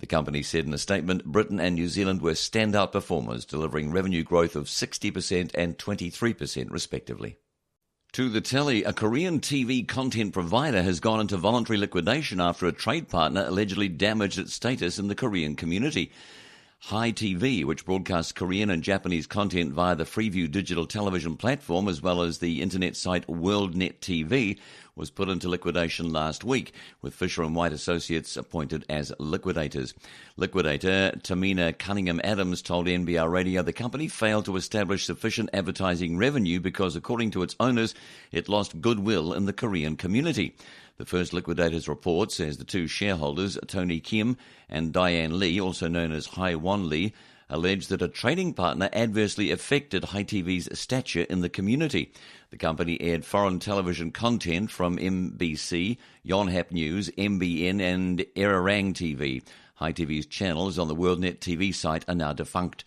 The company said in a statement, Britain and New Zealand were standout performers, delivering revenue growth of 60% and 23% respectively. To the telly, a Korean TV content provider has gone into voluntary liquidation after a trade partner allegedly damaged its status in the Korean community. Hi TV, which broadcasts Korean and Japanese content via the Freeview digital television platform as well as the internet site WorldNet TV, was put into liquidation last week, with Fisher & White Associates appointed as liquidators. Liquidator Tamina Cunningham-Adams told NBR Radio the company failed to establish sufficient advertising revenue because, according to its owners, it lost goodwill in the Korean community. The first liquidator's report says the two shareholders, Tony Kim and Diane Lee, also known as Hai Won Lee, alleged that a trading partner adversely affected Hi TV's stature in the community. The company aired foreign television content from MBC, Yonhap News, MBN and Arirang TV. Hi TV's channels on the WorldNet TV site are now defunct.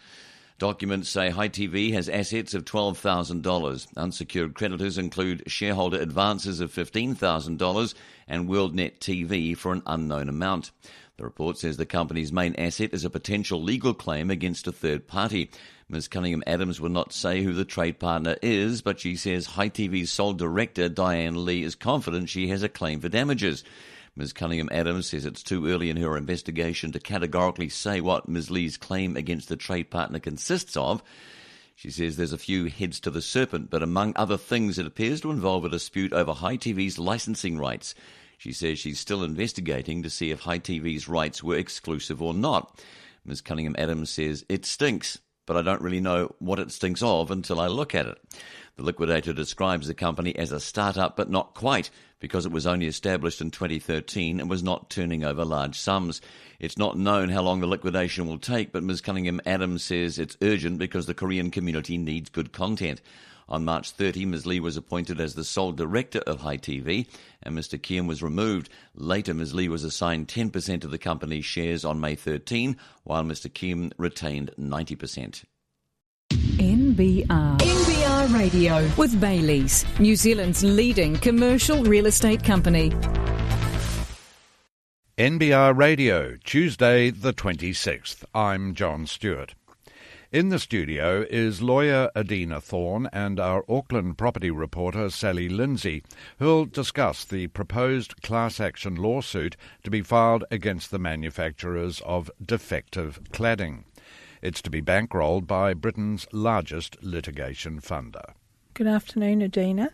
Documents say Hi TV has assets of $12,000. Unsecured creditors include shareholder advances of $15,000 and WorldNet TV for an unknown amount. The report says the company's main asset is a potential legal claim against a third party. Ms. Cunningham-Adams will not say who the trade partner is, but she says Hi TV's sole director, Diane Lee, is confident she has a claim for damages. Ms. Cunningham-Adams says it's too early in her investigation to categorically say what Ms. Lee's claim against the trade partner consists of. She says there's a few heads to the serpent, but among other things it appears to involve a dispute over Hi TV's licensing rights. She says she's still investigating to see if Hi TV's rights were exclusive or not. Ms. Cunningham-Adams says, it stinks, but I don't really know what it stinks of until I look at it. The liquidator describes the company as a start-up, but not quite, because it was only established in 2013 and was not turning over large sums. It's not known how long the liquidation will take, but Ms. Cunningham-Adams says it's urgent because the Korean community needs good content. On March 30, Ms. Lee was appointed as the sole director of Hi TV, and Mr. Kim was removed. Later, Ms. Lee was assigned 10% of the company's shares on May 13, while Mr. Kim retained 90%. NBR Radio with Bayleys, New Zealand's leading commercial real estate company. NBR Radio, Tuesday the 26th. I'm John Stewart. In the studio is lawyer Adina Thorne and our Auckland property reporter Sally Lindsay, who'll discuss the proposed class action lawsuit to be filed against the manufacturers of defective cladding. It's to be bankrolled by Britain's largest litigation funder. Good afternoon, Adina.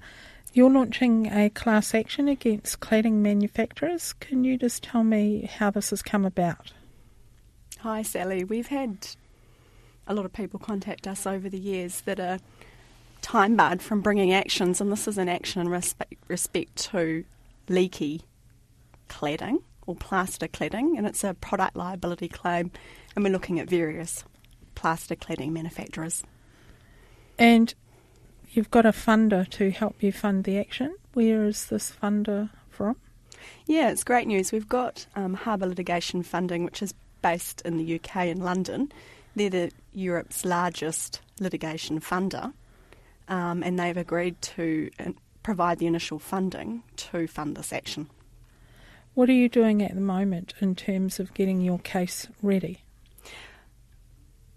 You're launching a class action against cladding manufacturers. Can you just tell me how this has come about? Hi, Sally. We've had a lot of people contact us over the years that are time-barred from bringing actions, and this is an action in respect to leaky cladding or plaster cladding, and it's a product liability claim, and we're looking at various plaster cladding manufacturers. And you've got a funder to help you fund the action. Where is this funder from? Yeah, it's great news. We've got Harbour Litigation Funding, which is based in the UK in London. They're Europe's largest litigation funder, and they've agreed to provide the initial funding to fund this action. What are you doing at the moment in terms of getting your case ready?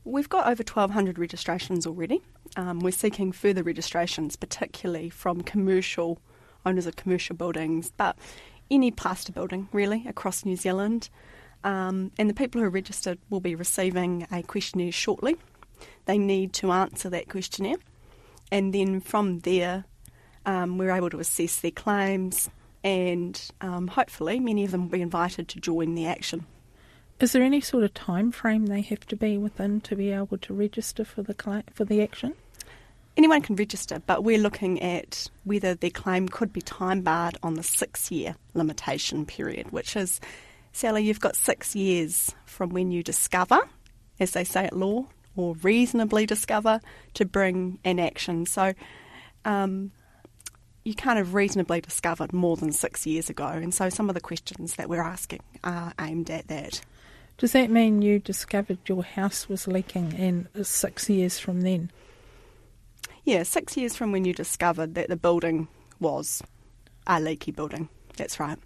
We've got over 1,200 registrations already. We're seeking further registrations, particularly from commercial owners of commercial buildings, but any plaster building really across New Zealand. And the people who are registered will be receiving a questionnaire shortly. They need to answer that questionnaire, and then from there we're able to assess their claims, and hopefully many of them will be invited to join the action. Is there any sort of time frame they have to be within to be able to register for the action? Anyone can register, but we're looking at whether their claim could be time barred on the 6-year limitation period, which is, Sally, you've got 6 years from when you discover, as they say at law, or reasonably discover, to bring an action. So you can't have reasonably discovered more than 6 years ago, and so some of the questions that we're asking are aimed at that. Does that mean you discovered your house was leaking and 6 years from then? Yeah, 6 years from when you discovered that the building was a leaky building. That's right.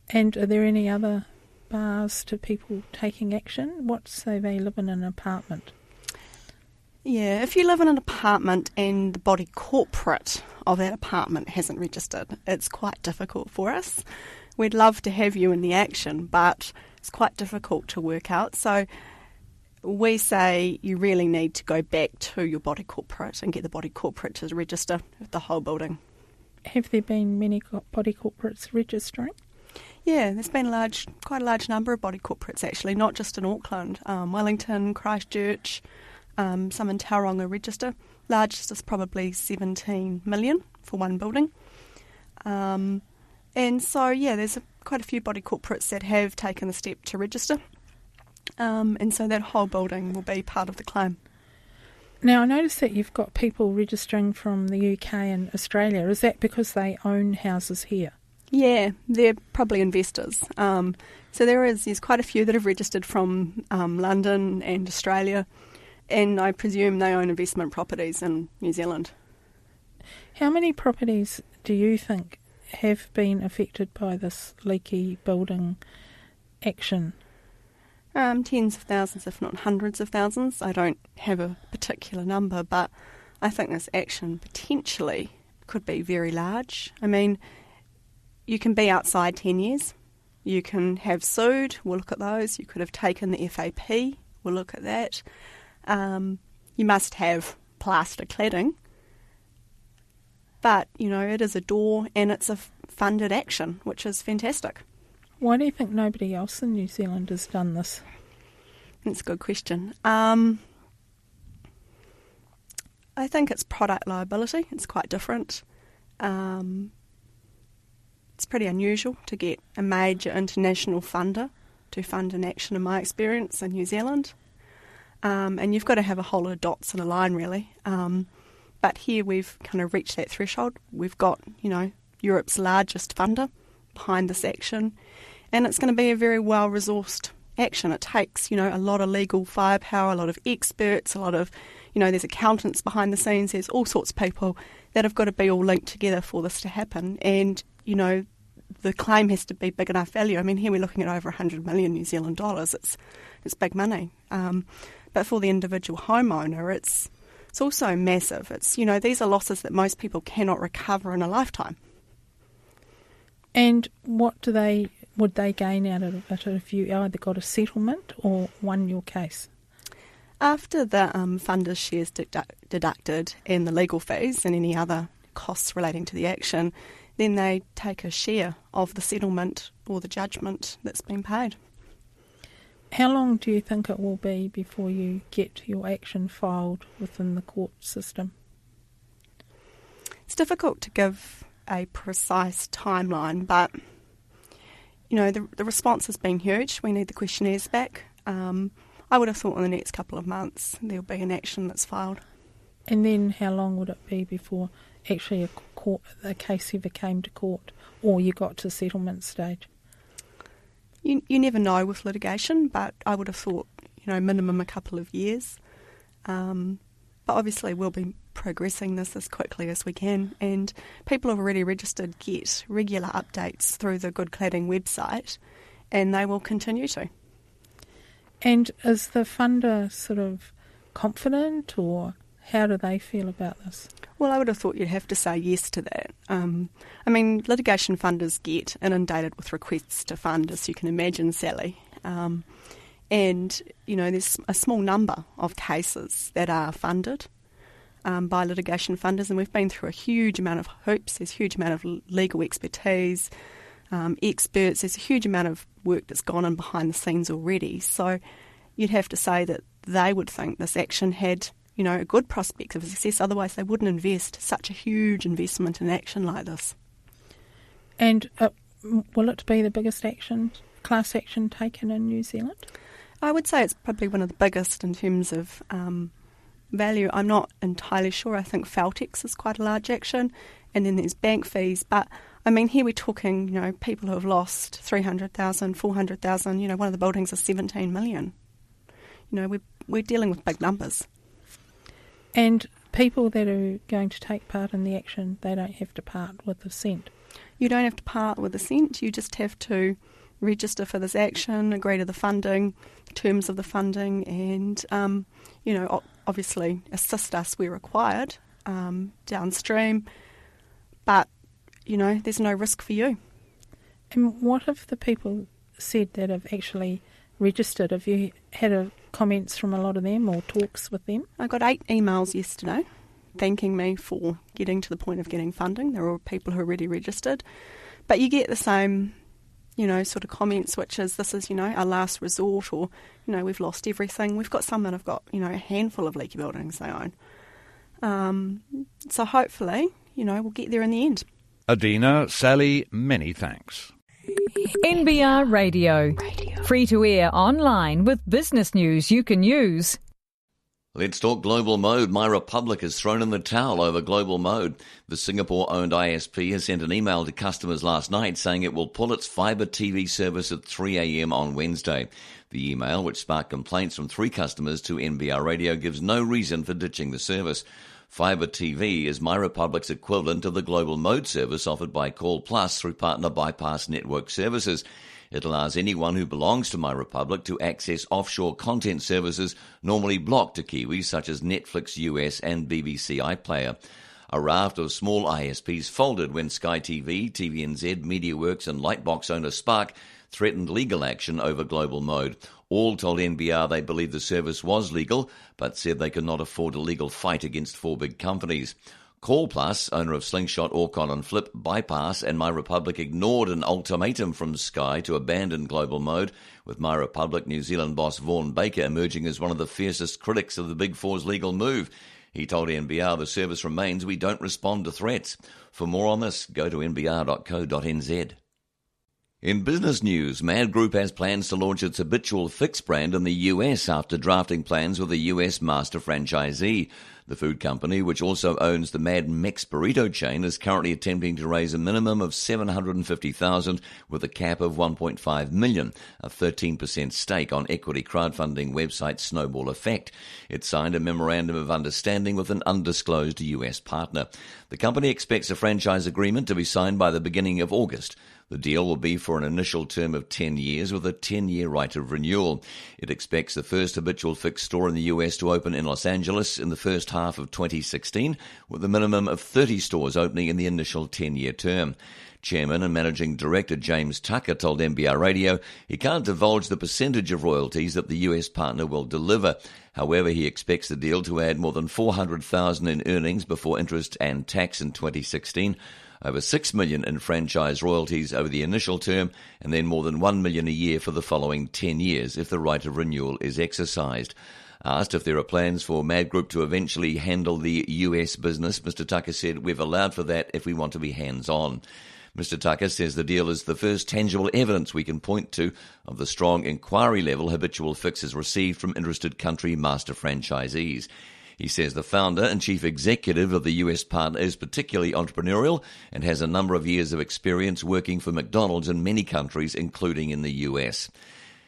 And are there any other bars to people taking action? What say they live in an apartment? Yeah, if you live in an apartment and the body corporate of that apartment hasn't registered, it's quite difficult for us. We'd love to have you in the action, but it's quite difficult to work out. So we say you really need to go back to your body corporate and get the body corporate to register the whole building. Have there been many body corporates registering? Yeah, there's been quite a large number of body corporates actually, not just in Auckland. Wellington, Christchurch, some in Tauranga register. Largest is probably 17 million for one building. And so, yeah, there's quite a few body corporates that have taken the step to register. And so that whole building will be part of the claim. Now, I noticed that you've got people registering from the UK and Australia. Is that because they own houses here? Yeah, they're probably investors. So there's quite a few that have registered from London and Australia, and I presume they own investment properties in New Zealand. How many properties do you think have been affected by this leaky building action? Tens of thousands, if not hundreds of thousands. I don't have a particular number, but I think this action potentially could be very large. I mean, you can be outside 10 years. You can have sued. We'll look at those. You could have taken the FAP. We'll look at that. You must have plaster cladding. But, you know, it is a door and it's a funded action, which is fantastic. Why do you think nobody else in New Zealand has done this? That's a good question. I think it's product liability. It's quite different. It's pretty unusual to get a major international funder to fund an action, in my experience, in New Zealand. And you've got to have a whole lot of dots in a line, really. But here we've kind of reached that threshold. We've got, you know, Europe's largest funder behind this action, and it's going to be a very well-resourced action. It takes, you know, a lot of legal firepower, a lot of experts, a lot of, you know, there's accountants behind the scenes, there's all sorts of people that have got to be all linked together for this to happen. And, you know, the claim has to be big enough value. I mean, here we're looking at over 100 million New Zealand dollars. It's big money. But for the individual homeowner, it's also massive. It's, you know, these are losses that most people cannot recover in a lifetime. And what would they gain out of it if you either got a settlement or won your case? After the funder's shares deducted and the legal fees and any other costs relating to the action, then they take a share of the settlement or the judgment that's been paid. How long do you think it will be before you get your action filed within the court system? It's difficult to give a precise timeline, but you know, the response has been huge. We need the questionnaires back. I would have thought in the next couple of months there'll be an action that's filed. And then how long would it be before actually a case ever came to court or you got to settlement stage? You never know with litigation, but I would have thought, you know, minimum a couple of years. But obviously we'll be progressing this as quickly as we can, and people who are already registered get regular updates through the Good Cladding website, and they will continue to. And is the funder sort of confident, or how do they feel about this? Well, I would have thought you'd have to say yes to that. I mean, litigation funders get inundated with requests to fund, as you can imagine, Sally. And, you know, there's a small number of cases that are funded by litigation funders, and we've been through a huge amount of hoops. There's a huge amount of legal expertise, experts. There's a huge amount of work that's gone on behind the scenes already. So you'd have to say that they would think this action had, a good prospect of success. Otherwise, they wouldn't invest such a huge investment in action like this. And will it be the biggest class action taken in New Zealand? I would say it's probably one of the biggest in terms of value. I'm not entirely sure. I think Feltex is quite a large action, and then there's bank fees. But I mean, here we're talking, people who have lost 300,000, 400,000. One of the buildings is 17 million. We're dealing with big numbers. And people that are going to take part in the action, they don't have to part with a cent. You don't have to part with a cent. You just have to register for this action, agree to the funding, terms of the funding, and obviously assist us where required downstream. But there's no risk for you. And what have the people said that have actually registered? Have you had comments from a lot of them or talks with them? I got 8 emails yesterday thanking me for getting to the point of getting funding. They're all people who are already registered. But you get the same, sort of comments, which is this is, our last resort, or, we've lost everything. We've got some that have got, a handful of leaky buildings they own. So hopefully, we'll get there in the end. Adina, Sally, many thanks. NBR Radio. Free to air online with business news you can use. Let's talk global mode. MyRepublic has thrown in the towel over global mode. The Singapore-owned ISP has sent an email to customers last night saying it will pull its fibre TV service at 3 a.m. on Wednesday. The email, which sparked complaints from 3 customers to NBR Radio, gives no reason for ditching the service. Fibre TV is MyRepublic's equivalent of the global mode service offered by Call Plus through partner Bypass Network Services. It allows anyone who belongs to MyRepublic to access offshore content services normally blocked to Kiwis such as Netflix US and BBC iPlayer. A raft of small ISPs folded when Sky TV, TVNZ, MediaWorks and Lightbox owner Spark threatened legal action over global mode. All told NBR they believe the service was legal, but said they could not afford a legal fight against 4 big companies. Call Plus, owner of Slingshot, Orcon and Flip, Bypass and MyRepublic ignored an ultimatum from Sky to abandon global mode, with MyRepublic New Zealand boss Vaughan Baker emerging as one of the fiercest critics of the Big Four's legal move. He told NBR the service remains, we don't respond to threats. For more on this, go to nbr.co.nz. In business news, Mad Group has plans to launch its Habitual Fix brand in the US after drafting plans with a US master franchisee. The food company, which also owns the Mad Mex burrito chain, is currently attempting to raise a minimum of $750,000 with a cap of $1.5 million, a 13% stake on equity crowdfunding website Snowball Effect. It signed a memorandum of understanding with an undisclosed US partner. The company expects a franchise agreement to be signed by the beginning of August. The deal will be for an initial term of 10 years with a 10-year right of renewal. It expects the first Habitual Fix store in the US to open in Los Angeles in the first half of 2016, with a minimum of 30 stores opening in the initial 10-year term. Chairman and Managing Director James Tucker told NBR Radio he can't divulge the percentage of royalties that the US partner will deliver. However, he expects the deal to add more than $400,000 in earnings before interest and tax in 2016, over $6 million in franchise royalties over the initial term, and then more than $1 million a year for the following 10 years if the right of renewal is exercised. Asked if there are plans for Mad Group to eventually handle the US business, Mr. Tucker said, we've allowed for that if we want to be hands-on. Mr. Tucker says the deal is the first tangible evidence we can point to of the strong inquiry level Habitual Fix has received from interested country master franchisees. He says the founder and chief executive of the US partner is particularly entrepreneurial and has a number of years of experience working for McDonald's in many countries, including in the US.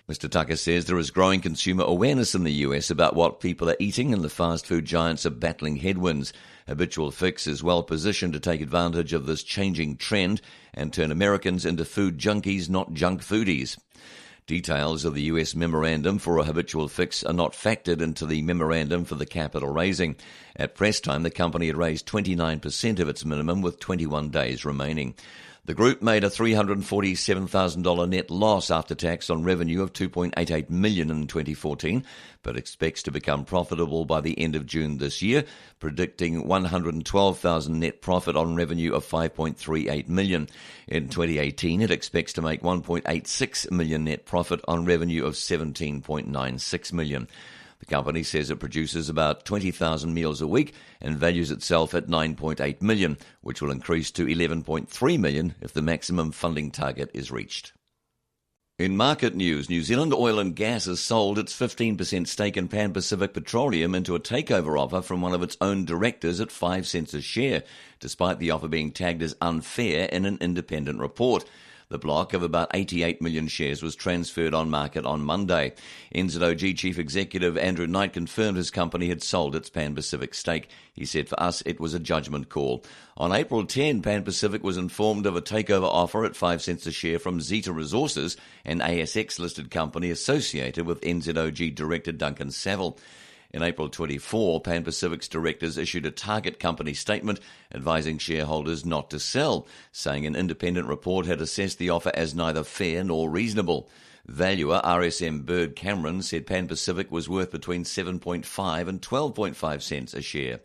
Mr. Tucker says there is growing consumer awareness in the US about what people are eating, and the fast food giants are battling headwinds. Habitual Fix is well positioned to take advantage of this changing trend and turn Americans into food junkies, not junk foodies. Details of the US memorandum for a Habitual Fix are not factored into the memorandum for the capital raising. At press time, the company had raised 29% of its minimum with 21 days remaining. The group made a $347,000 net loss after tax on revenue of $2.88 million in 2014, but expects to become profitable by the end of June this year, predicting $112,000 net profit on revenue of $5.38 million. In 2018, it expects to make $1.86 million net profit on revenue of $17.96 million. The company says it produces about 20,000 meals a week and values itself at $9.8 million, which will increase to $11.3 million if the maximum funding target is reached. In market news, New Zealand Oil and Gas has sold its 15% stake in Pan Pacific Petroleum into a takeover offer from one of its own directors at 5 cents a share, despite the offer being tagged as unfair in an independent report. The block of about 88 million shares was transferred on market on Monday. NZOG Chief Executive Andrew Knight confirmed his company had sold its Pan Pacific stake. He said, "For us, it was a judgment call." On April 10, Pan Pacific was informed of a takeover offer at 5 cents a share from Zeta Resources, an ASX-listed company associated with NZOG Director Duncan Saville. In April 24, Pan Pacific's directors issued a target company statement advising shareholders not to sell, saying an independent report had assessed the offer as neither fair nor reasonable. Valuer RSM Bird Cameron said Pan Pacific was worth between 7.5 and 12.5 cents a share.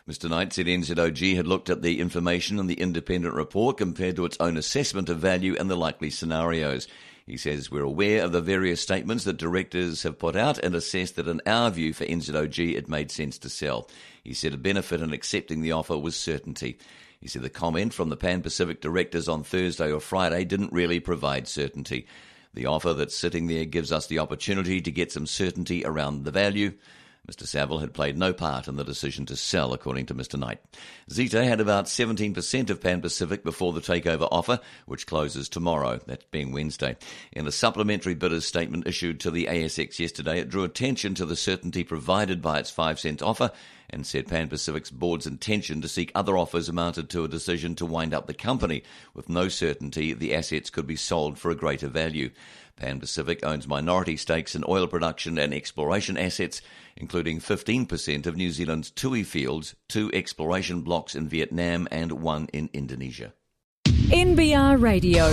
Mr. Knight said NZOG had looked at the information in the independent report compared to its own assessment of value and the likely scenarios. He says, "We're aware of the various statements that directors have put out and assessed that in our view for NZOG it made sense to sell." He said a benefit in accepting the offer was certainty. He said the comment from the Pan Pacific directors on Thursday or Friday didn't really provide certainty. The offer that's sitting there gives us the opportunity to get some certainty around the value. Mr. Saville had played no part in the decision to sell, according to Mr. Knight. Zeta had about 17% of Pan Pacific before the takeover offer, which closes tomorrow, that being Wednesday. In a supplementary bidder's statement issued to the ASX yesterday, it drew attention to the certainty provided by its 5 cent offer and said Pan Pacific's board's intention to seek other offers amounted to a decision to wind up the company. With no certainty, the assets could be sold for a greater value. Pan Pacific owns minority stakes in oil production and exploration assets, including 15% of New Zealand's Tui fields, 2 exploration blocks in Vietnam and 1 in Indonesia. NBR Radio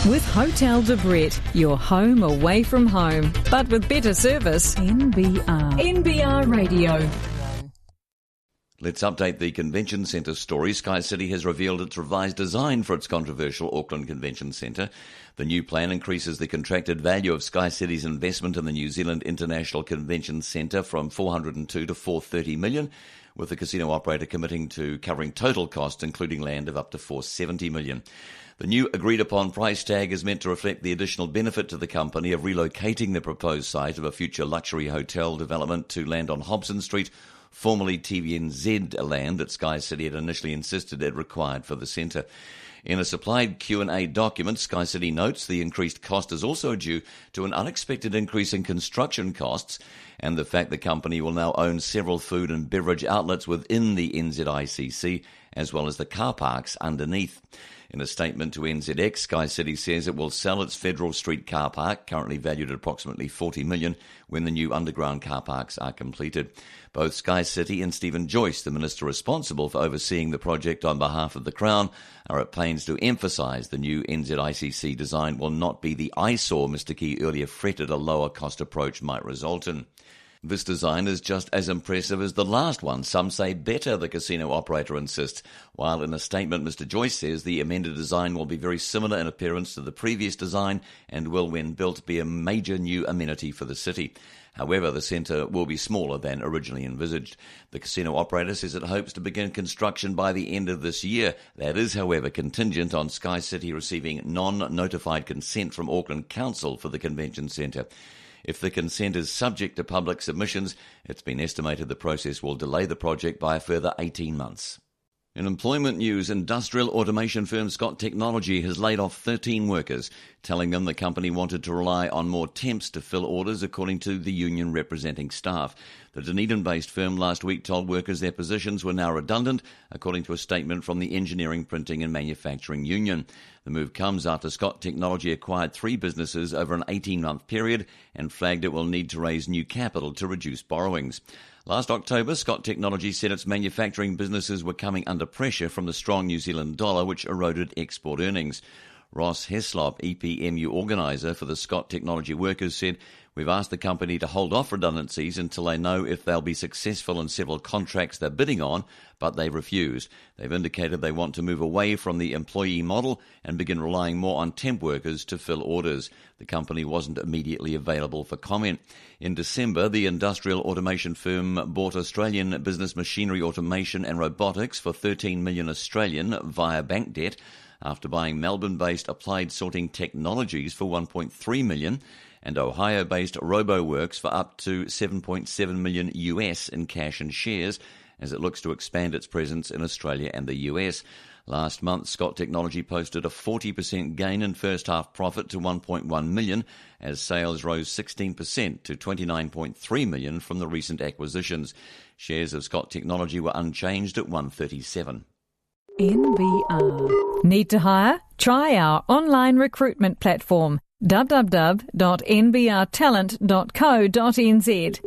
with Hotel de Brett, your home away from home, but with better service. NBR Radio. Let's update the Convention Centre story. Sky City has revealed its revised design for its controversial Auckland Convention Centre. The new plan increases the contracted value of Sky City's investment in the New Zealand International Convention Centre from $402 to $430 million, with the casino operator committing to covering total costs, including land, of up to $470 million. The new agreed-upon price tag is meant to reflect the additional benefit to the company of relocating the proposed site of a future luxury hotel development to land on Hobson Street, formerly TVNZ land that Sky City had initially insisted it required for the centre. In a supplied Q&A document, Sky City notes the increased cost is also due to an unexpected increase in construction costs and the fact the company will now own several food and beverage outlets within the NZICC, as well as the car parks underneath. In a statement to NZX, Sky City says it will sell its Federal Street car park, currently valued at approximately $40 million, when the new underground car parks are completed. Both Sky City and Stephen Joyce, the minister responsible for overseeing the project on behalf of the Crown, are at pains to emphasise the new NZICC design will not be the eyesore Mr Key earlier fretted a lower cost approach might result in. This design is just as impressive as the last one. Some say better, the casino operator insists, while in a statement Mr Joyce says the amended design will be very similar in appearance to the previous design and will, when built, be a major new amenity for the city. However, the centre will be smaller than originally envisaged. The casino operator says it hopes to begin construction by the end of this year. That is, however, contingent on Sky City receiving non-notified consent from Auckland Council for the convention centre. If the consent is subject to public submissions, it's been estimated the process will delay the project by a further 18 months. In employment news, industrial automation firm Scott Technology has laid off 13 workers, telling them the company wanted to rely on more temps to fill orders, according to the union representing staff. The Dunedin-based firm last week told workers their positions were now redundant, according to a statement from the Engineering, Printing and Manufacturing Union. The move comes after Scott Technology acquired 3 businesses over an 18-month period and flagged it will need to raise new capital to reduce borrowings. Last October, Scott Technology said its manufacturing businesses were coming under pressure from the strong New Zealand dollar, which eroded export earnings. Ross Heslop, EPMU organiser for the Scott Technology Workers, said, "We've asked the company to hold off redundancies until they know if they'll be successful in several contracts they're bidding on, but they've refused. They've indicated they want to move away from the employee model and begin relying more on temp workers to fill orders." The company wasn't immediately available for comment. In December, the industrial automation firm bought Australian Business Machinery Automation and Robotics for 13 million Australian via bank debt, after buying Melbourne-based Applied Sorting Technologies for 1.3 million and Ohio-based RoboWorks for up to $7.7 million US in cash and shares, as it looks to expand its presence in Australia and the US. Last month, Scott Technology posted a 40% gain in first-half profit to 1.1 million, as sales rose 16% to 29.3 million from the recent acquisitions. Shares of Scott Technology were unchanged at 137. NBR. Need to hire? Try our online recruitment platform, www.nbrtalent.co.nz.